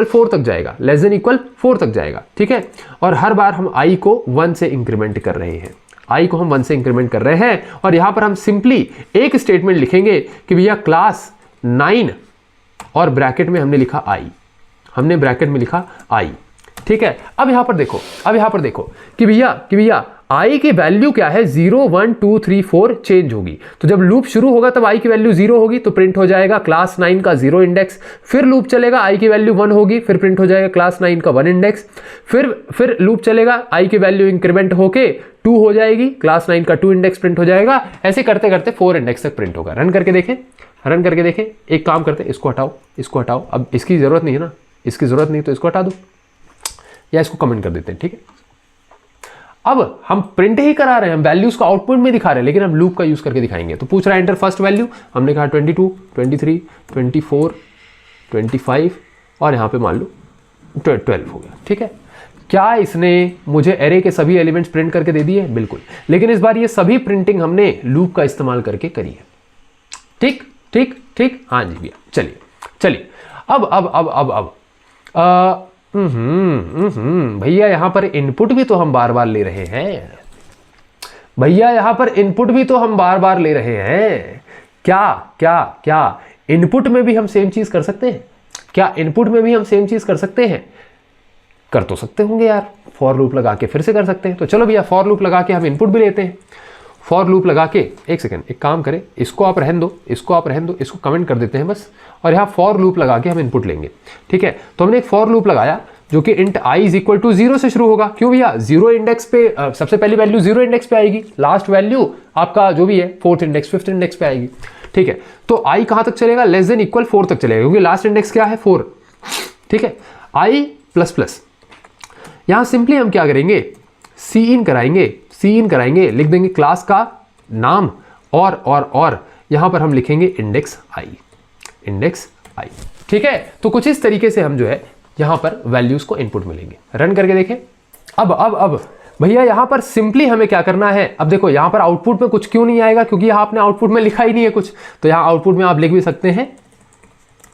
4 तक जाएगा, लेस देन इक्वल 4 तक जाएगा। ठीक है, और हर बार हम आई को 1 से इंक्रीमेंट कर रहे हैं, आई को हम 1 से इंक्रीमेंट कर रहे हैं। और यहां पर हम सिंपली एक स्टेटमेंट लिखेंगे कि भैया क्लास 9 और ब्रैकेट में हमने लिखा आई, हमने ब्रैकेट में लिखा आई। ठीक है, अब यहां पर देखो कि भैया आई की वैल्यू क्या है, 0 1 2 3 4 चेंज होगी। तो जब लूप शुरू होगा तब आई की वैल्यू 0 होगी, तो प्रिंट हो जाएगा क्लास 9 का 0 इंडेक्स। फिर लूप चलेगा, आई की वैल्यू 1 होगी, फिर प्रिंट हो जाएगा क्लास 9 का 1 इंडेक्स। फिर लूप चलेगा, आई की वैल्यू इंक्रीमेंट होके 2 हो जाएगी, क्लास 9 का 2 इंडेक्स प्रिंट हो जाएगा। ऐसे करते करते 4 इंडेक्स तक प्रिंट होगा। रन करके देखें। एक काम करते, इसको हटाओ। अब इसकी जरूरत नहीं है ना, इसकी जरूरत नहीं, तो इसको हटा दो या इसको कमेंट कर देते हैं। ठीक है, अब हम प्रिंट ही करा रहे हैं, हम वैल्यूज को आउटपुट में दिखा रहे हैं, लेकिन हम लूप का यूज करके दिखाएंगे। तो पूछ रहा है एंटर फर्स्ट वैल्यू, हमने कहा 22 23 24 25 और यहां पे मान लो 12 हो गया। ठीक है, क्या इसने मुझे एरे के सभी एलिमेंट्स प्रिंट करके दे दिए? बिल्कुल, लेकिन इस बार ये सभी प्रिंटिंग हमने लूप का इस्तेमाल करके करी है। ठीक, हाँ जी भैया, चलिए अब भैया यहां पर इनपुट भी तो हम बार बार ले रहे हैं, क्या इनपुट में भी हम सेम चीज कर सकते हैं? कर तो सकते होंगे यार, फॉर लूप लगा के फिर से कर सकते हैं। तो चलो भैया फॉर लूप लगा के हम इनपुट भी लेते हैं। फॉर लूप लगा के, एक सेकेंड, एक काम करें, इसको आप रहन दो, इसको कमेंट कर देते हैं बस, और यहाँ फॉर लूप लगा के हम इनपुट लेंगे। ठीक है, तो हमने एक फॉर लूप लगाया जो कि int i is equal to 0 से शुरू होगा। क्यों भैया, 0 इंडेक्स पे सबसे पहली वैल्यू 0 इंडेक्स पे आएगी, लास्ट वैल्यू आपका जो भी है 4th इंडेक्स 5th इंडेक्स पे आएगी। ठीक है, तो आई कहां तक चलेगा, लेस देन इक्वल 4 तक चलेगा, क्योंकि लास्ट इंडेक्स क्या है 4। ठीक है, आई प्लस यहां सिंपली हम क्या करेंगे, सी इन कराएंगे, लिख देंगे क्लास का नाम और यहां पर हम लिखेंगे इंडेक्स आई। ठीक है, तो कुछ इस तरीके से हम जो है यहां पर वैल्यूज को इनपुट मिलेंगे। रन करके देखें। अब भैया यहां पर सिंपली हमें क्या करना है, अब देखो यहां पर आउटपुट में कुछ क्यों नहीं आएगा, क्योंकि यहां आपने आउटपुट में लिखा ही नहीं है कुछ। तो यहां आउटपुट में आप लिख भी सकते हैं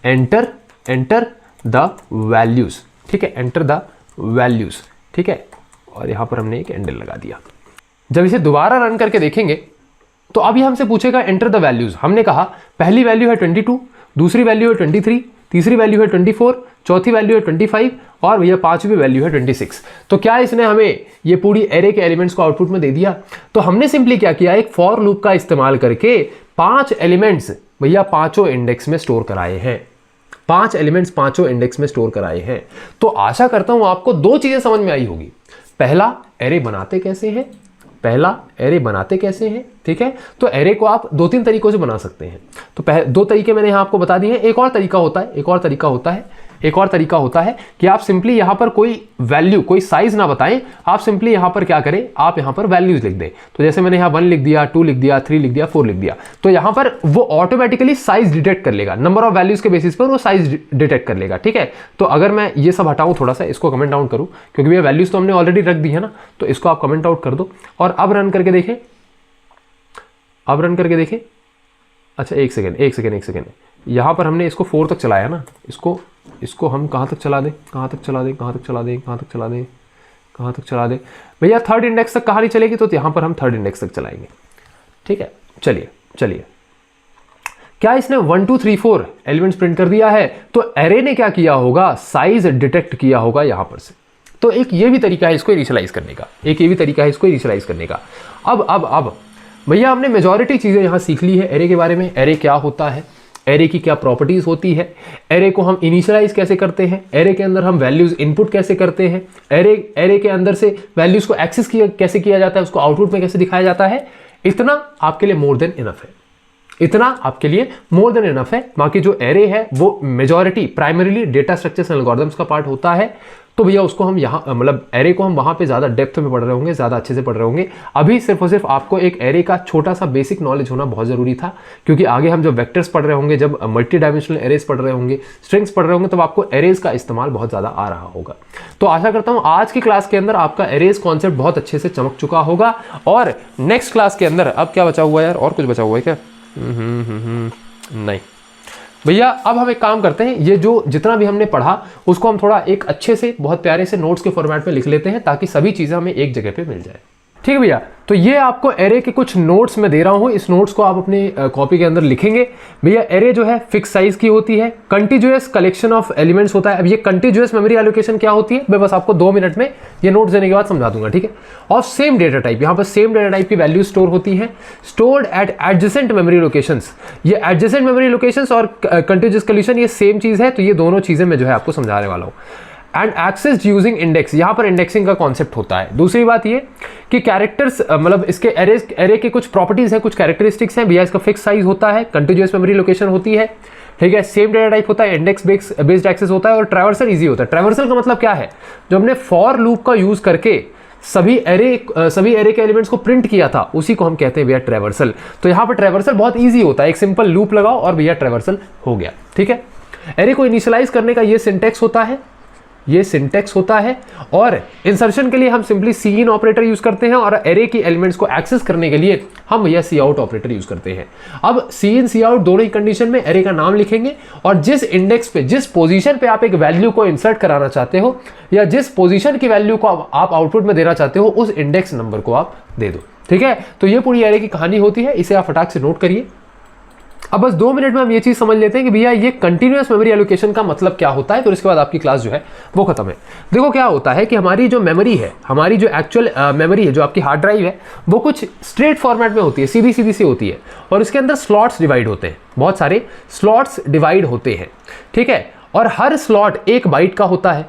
एंटर द वैल्यूज। ठीक है, एंटर द वैल्यूज। ठीक है, और यहां पर हमने एक एंडल लगा दिया। जब इसे दोबारा रन करके देखेंगे तो अभी हमसे पूछेगा एंटर द वैल्यूज। हमने कहा पहली वैल्यू है 22, दूसरी वैल्यू है 23, तीसरी वैल्यू है 24, चौथी वैल्यू है 25 और भैया पांचवी वैल्यू है 26। तो क्या इसने हमें ये पूरी एरे के एलिमेंट्स को आउटपुट में दे दिया? तो हमने सिंपली क्या किया, एक फॉर लूप का इस्तेमाल करके 5 एलिमेंट्स भैया पांचों इंडेक्स में स्टोर कराए हैं। 5 एलिमेंट्स पांचों इंडेक्स में स्टोर कराए हैं। तो आशा करता हूं आपको 2 चीजें समझ में आई होगी। पहला, एरे बनाते कैसे हैं। ठीक है, तो एरे को आप 2-3 तरीकों से बना सकते हैं। तो 2 तरीके मैंने यहां आपको बता दिए हैं। एक और तरीका होता है कि आप सिंपली यहां पर कोई वैल्यू, कोई साइज ना बताएं, आप सिंपली यहां पर क्या करें, आप यहां पर वैल्यूज लिख दें। तो जैसे मैंने यहां 1 लिख दिया, 2 लिख दिया, 3 लिख दिया, 4 लिख दिया, तो यहां पर वो ऑटोमेटिकली साइज डिटेक्ट कर लेगा, नंबर ऑफ वैल्यूज के बेसिस पर वो साइज डिटेक्ट कर लेगा। ठीक है, तो अगर मैं ये सब हटाऊं, थोड़ा सा इसको कमेंट आउट करूं, क्योंकि ये वैल्यूज तो हमने ऑलरेडी रख दी है ना, तो इसको आप कमेंट आउट कर दो और अब रन करके देखें। अच्छा एक सेकेंड, यहाँ पर हमने इसको 4 तक चलाया ना, इसको हम कहाँ तक चला दें भैया, थर्ड इंडेक्स तक कहाँ नहीं चलेगी, तो यहाँ पर हम थर्ड इंडेक्स तक चलाएंगे। ठीक है, चलिए क्या इसने 1 2 3 4 एलिमेंट्स प्रिंट कर दिया है, तो एरे ने क्या किया होगा, साइज डिटेक्ट किया होगा यहां पर से। तो एक ये भी तरीका है इसको इनिशियलाइज करने का, अब भैया हमने मेजॉरिटी चीजें यहां सीख ली है एरे के बारे में। एरे क्या होता है, एरे की क्या प्रॉपर्टीज होती है, एरे को हम इनिशियलाइज कैसे करते हैं, एरे के अंदर हम वैल्यूज इनपुट कैसे करते हैं, एरे के अंदर से वैल्यूज को एक्सेस कैसे किया जाता है, उसको आउटपुट में कैसे दिखाया जाता है। इतना आपके लिए मोर देन इनफ है। बाकी जो एरे है वो majority primarily data structures and algorithms का पार्ट होता है। तो भैया उसको हम यहाँ मतलब एरे को हम वहाँ पे ज़्यादा डेप्थ में पढ़ रहे होंगे, ज़्यादा अच्छे से पढ़ रहे होंगे। अभी सिर्फ और सिर्फ आपको एक एरे का छोटा सा बेसिक नॉलेज होना बहुत ज़रूरी था, क्योंकि आगे हम जब वेक्टर्स पढ़ रहे होंगे, जब मल्टी डायमेंशनल एरेज पढ़ रहे होंगे, स्ट्रिंग्स पढ़ रहे होंगे, तब आपको एरेज का इस्तेमाल बहुत ज़्यादा आ रहा होगा। तो आशा करता हूँ आज की क्लास के अंदर आपका एरेज कॉन्सेप्ट बहुत अच्छे से चमक चुका होगा। और नेक्स्ट क्लास के अंदर अब क्या बचा हुआ है यार, और कुछ बचा हुआ है क्या? नहीं भैया, अब हम एक काम करते हैं, ये जो जितना भी हमने पढ़ा उसको हम थोड़ा एक अच्छे से बहुत प्यारे से नोट्स के फॉर्मेट में लिख लेते हैं, ताकि सभी चीजें हमें एक जगह पे मिल जाए। ठीक है भैया, तो ये आपको एरे के कुछ नोट्स में दे रहा हूं, इस नोट्स को आप अपनी कॉपी के अंदर लिखेंगे। भैया एरे जो है फिक्स साइज की होती है, कंटिन्यूअस कलेक्शन ऑफ एलिमेंट्स होता है। अब ये कंटिन्यूअस मेमोरी एलोकेशन क्या होती है, मैं बस आपको 2 मिनट में ये नोट्स देने के बाद समझा दूंगा। ठीक है, और सेम डेटा टाइप, यहाँ पर सेम डेटा टाइप की वैल्यू स्टोर होती है, stored at adjacent memory locations. ये एडजेसेंट मेमोरी लोकेशंस और कंटिन्यूअस कलेक्शन ये सेम चीज है, तो ये दोनों चीजें मैं जो है आपको समझाने वाला हूँ। एंड एक्सेस यूजिंग इंडेक्स, यहां पर इंडेक्सिंग का कॉन्सेप्ट होता है। दूसरी बात ये कि कैरेक्टर्स मतलब इसके एरे के कुछ प्रॉपर्टीज हैं, कुछ कैरेक्टरिस्टिक्स हैं भैया। इसका फिक्स साइज होता है, कंटिन्यूअस मेमोरी लोकेशन होती है, ठीक है, सेम डेटा टाइप होता है, इंडेक्स बेस्ड एक्सेस होता है, और ट्रैवर्सल इजी होता है। ट्रैवर्सल का मतलब क्या है, जो हमने फॉर लूप का यूज करके सभी एरे के एलिमेंट्स को प्रिंट किया था, उसी को हम कहते हैं भैया ट्रैवर्सल। तो यहाँ पर ट्रैवर्सल बहुत ईजी होता है, एक सिंपल लूप लगाओ और भैया ट्रैवर्सल हो गया। ठीक है, एरे को इनिशियलाइज करने का ये सिंटेक्स होता है, और इंसर्शन के लिए हम सिंपली सी इन ऑपरेटर यूज करते हैं, और एरे की एलिमेंट्स को एक्सेस करने के लिए हम यह सी आउट ऑपरेटर यूज करते हैं। अब सी इन सी आउट दोनों ही कंडीशन में एरे का नाम लिखेंगे, और जिस इंडेक्स पे, जिस पोजीशन पे आप एक वैल्यू को इंसर्ट कराना चाहते हो, या जिस पोजीशन की वैल्यू को आप आउटपुट में देना चाहते हो, उस इंडेक्स नंबर को आप दे दो। ठीक है, तो ये पूरी एरे की कहानी होती है, इसे आप फटाक से नोट करिए। अब बस 2 मिनट में हम ये चीज समझ लेते हैं कि भैया ये कंटिन्यूअस मेमोरी एलोकेशन का मतलब क्या होता है, फिर इसके बाद आपकी क्लास जो है वो खत्म है। देखो क्या होता है कि हमारी जो मेमोरी है, हमारी जो एक्चुअल मेमोरी है, जो आपकी हार्ड ड्राइव है, वो कुछ स्ट्रेट फॉर्मेट में होती है, सीधी सी होती है, और इसके अंदर स्लॉट्स डिवाइड होते हैं, बहुत सारे स्लॉट्स डिवाइड होते हैं। ठीक है, और हर स्लॉट 1 बाइट का होता है,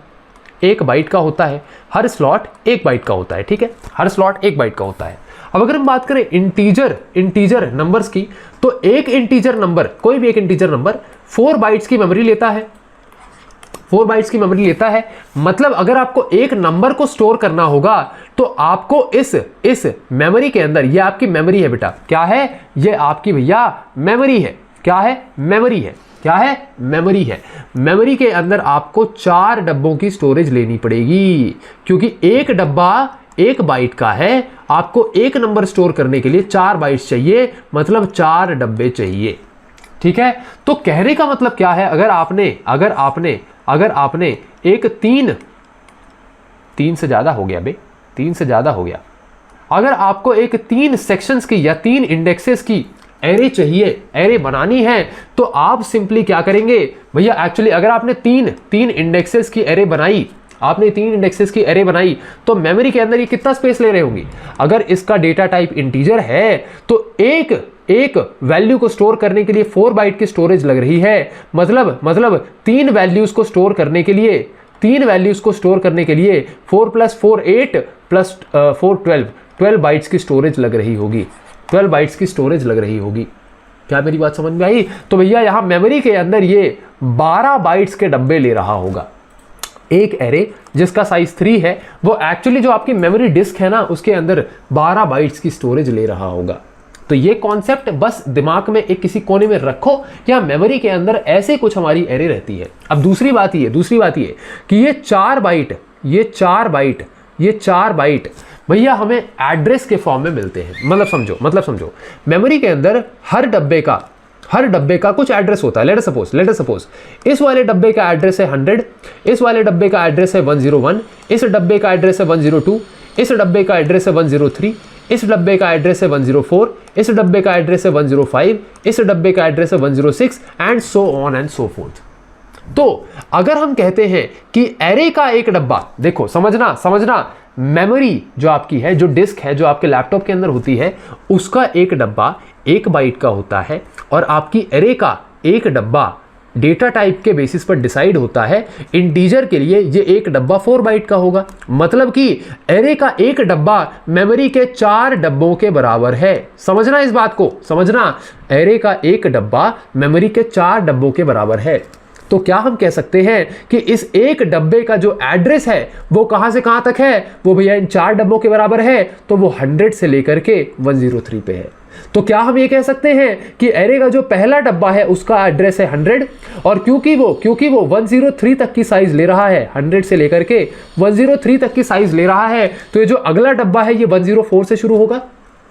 1 बाइट का होता है, हर स्लॉट 1 बाइट का होता है। ठीक है, हर स्लॉट 1 बाइट का होता है। अब अगर हम बात करें इंटीजर नंबर्स की, तो एक इंटीजर नंबर, कोई भी एक इंटीजर नंबर 4 बाइट्स की मेमोरी लेता है, 4 बाइट्स की मेमोरी लेता है। मतलब अगर आपको एक नंबर को स्टोर करना होगा, तो आपको इस मेमोरी के अंदर, ये आपकी मेमोरी है बेटा, क्या है ये आपकी भैया मेमोरी है, क्या है मेमोरी है, क्या है मेमोरी है। मेमोरी के अंदर आपको 4 डब्बों की स्टोरेज लेनी पड़ेगी, क्योंकि एक डब्बा 1 बाइट का है, आपको एक नंबर स्टोर करने के लिए 4 बाइट्स चाहिए, मतलब 4 डब्बे चाहिए। ठीक है, तो कहने का मतलब क्या है, अगर आपने एक 3 से ज्यादा हो गया बे, 3 से ज्यादा हो गया, अगर आपको एक 3 सेक्शंस की या 3 इंडेक्सेस की एरे चाहिए, एरे बनानी है, तो आप सिंपली क्या करेंगे भैया, एक्चुअली अगर आपने 3 इंडेक्सेस की एरे बनाई, आपने 3 इंडेक्सेस की एरे बनाई, तो मेमोरी के अंदर ये कितना स्पेस ले रहे होंगे। अगर इसका डेटा टाइप इंटीजर है, तो एक वैल्यू को स्टोर करने के लिए 4 बाइट की स्टोरेज लग रही है, मतलब 3 वैल्यूज को स्टोर करने के लिए 4 + 4 8 + 4 12 बाइट्स की स्टोरेज लग रही होगी, 12 बाइट्स की स्टोरेज लग रही होगी। क्या मेरी बात समझ में आई? तो भैया यहां मेमोरी के अंदर ये 12 बाइट्स के डब्बे ले रहा होगा। एक एरे जिसका साइज 3 है, वो एक्चुअली जो आपकी मेमोरी डिस्क है ना, उसके अंदर 12 बाइट्स की स्टोरेज ले रहा होगा। तो ये कॉन्सेप्ट बस दिमाग में एक किसी कोने में रखो, क्या मेमोरी के अंदर ऐसे कुछ हमारी एरे रहती है। अब दूसरी बात ये कि ये 4 बाइट भैया हमें एड्रेस के फॉर्म में मिलते हैं। मतलब समझो, मेमोरी के अंदर हर डब्बे का हर डब्बे का कुछ एड्रेस होता है। लेट अस सपोज इस वाले डब्बे का एड्रेस है 100, इस वाले डब्बे का एड्रेस है 101, इस डब्बे का एड्रेस है 102, इस डब्बे का एड्रेस है 103, इस डब्बे का एड्रेस है 104, इस डब्बे का एड्रेस है 105, इस डब्बे का एड्रेस है 106 and so on and so fourth. तो अगर हम कहते हैं कि एरे का एक डब्बा, देखो समझना मेमोरी जो आपकी है, जो डिस्क है जो आपके लैपटॉप के अंदर होती है, उसका एक डब्बा 1 बाइट का होता है और आपकी एरे का एक डब्बा डेटा टाइप के बेसिस पर डिसाइड होता है। इंटीजर के लिए ये एक डब्बा 4 बाइट का होगा, मतलब कि एरे का एक डब्बा मेमोरी के 4 डब्बों के बराबर है। समझना इस बात को, समझना, एरे का एक डब्बा मेमोरी के 4 डब्बों के बराबर है। तो क्या हम कह सकते हैं कि इस एक डब्बे का जो एड्रेस है वो कहां से कहां तक है, वो भैया इन 4 डब्बों के बराबर है, तो वो 100 से लेकर के 103 पे है। तो क्या हम ये कह सकते हैं कि एरे का जो पहला डब्बा है उसका एड्रेस है 100, और क्योंकि वो 103 तक की साइज ले रहा है, 100 से लेकर के 103 तक की साइज ले रहा है, तो ये जो अगला डब्बा है ये 104 से शुरू होगा,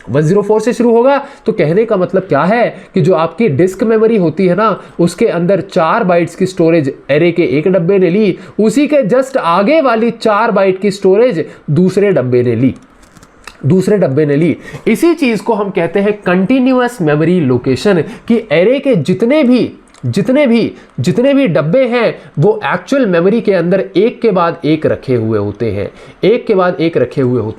104 से शुरू होगा। तो कहने का मतलब क्या है कि जो आपकी डिस्क मेमोरी होती है ना, उसके अंदर 4 बाइट्स की स्टोरेज एरे के एक डब्बे ने ली, उसी के जस्ट आगे वाली 4 बाइट की स्टोरेज दूसरे डब्बे ने ली। इसी चीज को हम कहते हैं कंटिन्यूअस मेमोरी लोकेशन, कि एरे के जितने भी डब्बे हैं वो एक्चुअल मेमोरी के अंदर एक के बाद एक रखे हुए होते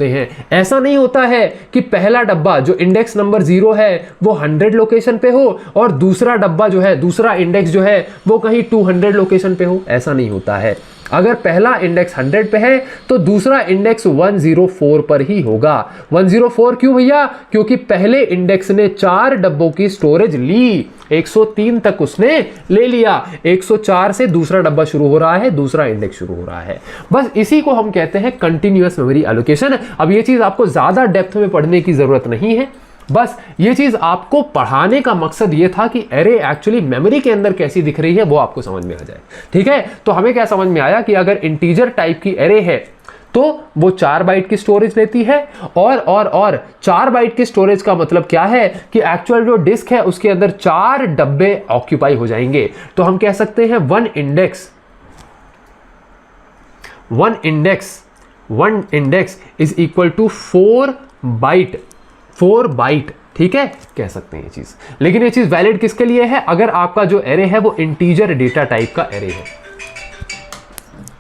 हैं, ऐसा नहीं होता है कि पहला डब्बा जो इंडेक्स नंबर 0 है वो 100 लोकेशन पे हो और दूसरा डब्बा जो है, दूसरा इंडेक्स जो है वो कहीं 200 लोकेशन पे हो, ऐसा नहीं होता है। अगर पहला इंडेक्स 100 पे है तो दूसरा इंडेक्स 104 पर ही होगा। 104 क्यों भैया? क्योंकि पहले इंडेक्स ने 4 डब्बों की स्टोरेज ली, 103 तक उसने ले लिया, 104 से दूसरा डब्बा शुरू हो रहा है, दूसरा इंडेक्स शुरू हो रहा है। बस इसी को हम कहते हैं कंटिन्यूअस मेमोरी एलोकेशन। अब ये चीज आपको ज्यादा डेप्थ में पढ़ने की जरूरत नहीं है, बस ये चीज आपको पढ़ाने का मकसद ये था कि एरे एक्चुअली मेमोरी के अंदर कैसी दिख रही है वो आपको समझ में आ जाए। ठीक है, तो हमें क्या समझ में आया कि अगर इंटीजर टाइप की एरे है तो वो 4 बाइट की स्टोरेज लेती है, और 4 बाइट की स्टोरेज का मतलब क्या है कि एक्चुअल जो डिस्क है उसके अंदर 4 डब्बे ऑक्यूपाई हो जाएंगे। तो हम कह सकते हैं one index is equal to 4 byte. ठीक है, कह सकते हैं ये चीज, लेकिन ये चीज वैलिड किसके लिए है? अगर आपका जो एरे है वो इंटीजर डेटा टाइप का एरे है,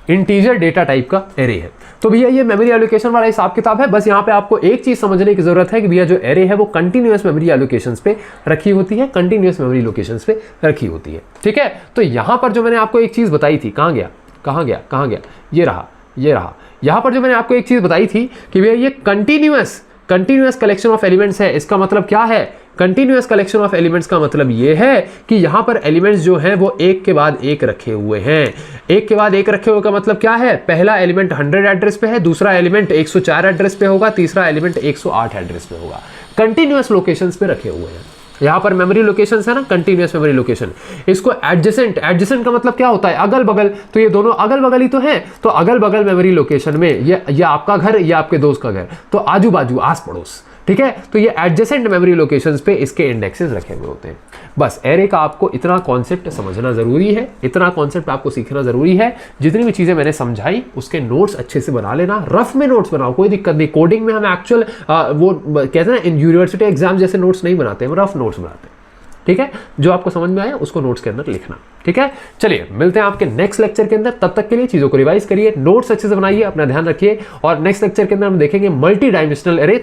इंटीजर डेटा टाइप का एरे है। तो भैया ये मेमोरी एलोकेशन वाला हिसाब किताब है। बस यहाँ पे आपको एक चीज समझने की जरूरत है कि भैया जो एरे है वो कंटिन्यूअस मेमोरी एलोकेशंस पे रखी होती है, कंटिन्यूअस मेमोरी लोकेशंस पे रखी होती है। ठीक है, तो यहाँ पर जो मैंने आपको एक चीज बताई थी, कहाँ गया, ये रहा। यहाँ पर जो मैंने आपको एक चीज बताई थी कि भैया ये कंटिन्यूअस कलेक्शन ऑफ एलिमेंट्स है। इसका मतलब क्या है? कंटिन्यूअस कलेक्शन ऑफ एलिमेंट्स का मतलब ये है कि यहां पर एलिमेंट्स जो हैं वो एक के बाद एक रखे हुए हैं। एक के बाद एक रखे हुए का मतलब क्या है? पहला एलिमेंट 100 एड्रेस पे है, दूसरा एलिमेंट 104 एड्रेस पे होगा, तीसरा एलिमेंट 108 एड्रेस पे होगा। कंटिन्यूअस लोकेशंस पे रखे हुए हैं। यहाँ पर मेमोरी लोकेशंस है ना, कंटिन्यूअस मेमोरी लोकेशन। इसको एडजेसेंट का मतलब क्या होता है? अगल बगल। तो ये दोनों अगल बगल ही तो हैं, तो अगल बगल मेमोरी लोकेशन में ये आपका घर, ये आपके दोस्त का घर, तो आजू बाजू, आस पड़ोस। ठीक है, तो ये एडजेसेंट मेमोरी लोकेशंस पे इसके इंडेक्सेस रखे हुए होते हैं। बस एरे का आपको इतना कॉन्सेप्ट समझना जरूरी है, इतना कॉन्सेप्ट आपको सीखना जरूरी है। जितनी भी चीजें मैंने समझाई उसके नोट्स अच्छे से बना लेना, रफ में नोट्स बनाओ, कोई दिक्कत नहीं। कोडिंग में हम एक्चुअल वो कहते हैं ना, इन यूनिवर्सिटी एग्जाम जैसे नोट्स नहीं बनाते, हम रफ नोट्स बनाते हैं। ठीक है, जो आपको समझ में आया उसको नोट्स के अंदर लिखना। ठीक है, चलिए मिलते हैं आपके नेक्स्ट लेक्चर के अंदर। तब तक के लिए चीजों को रिवाइज करिए, नोट्स अच्छे से बनाइए, अपना ध्यान रखिए, और नेक्स्ट लेक्चर के अंदर हम देखेंगे मल्टी डायमेंशनल एरे।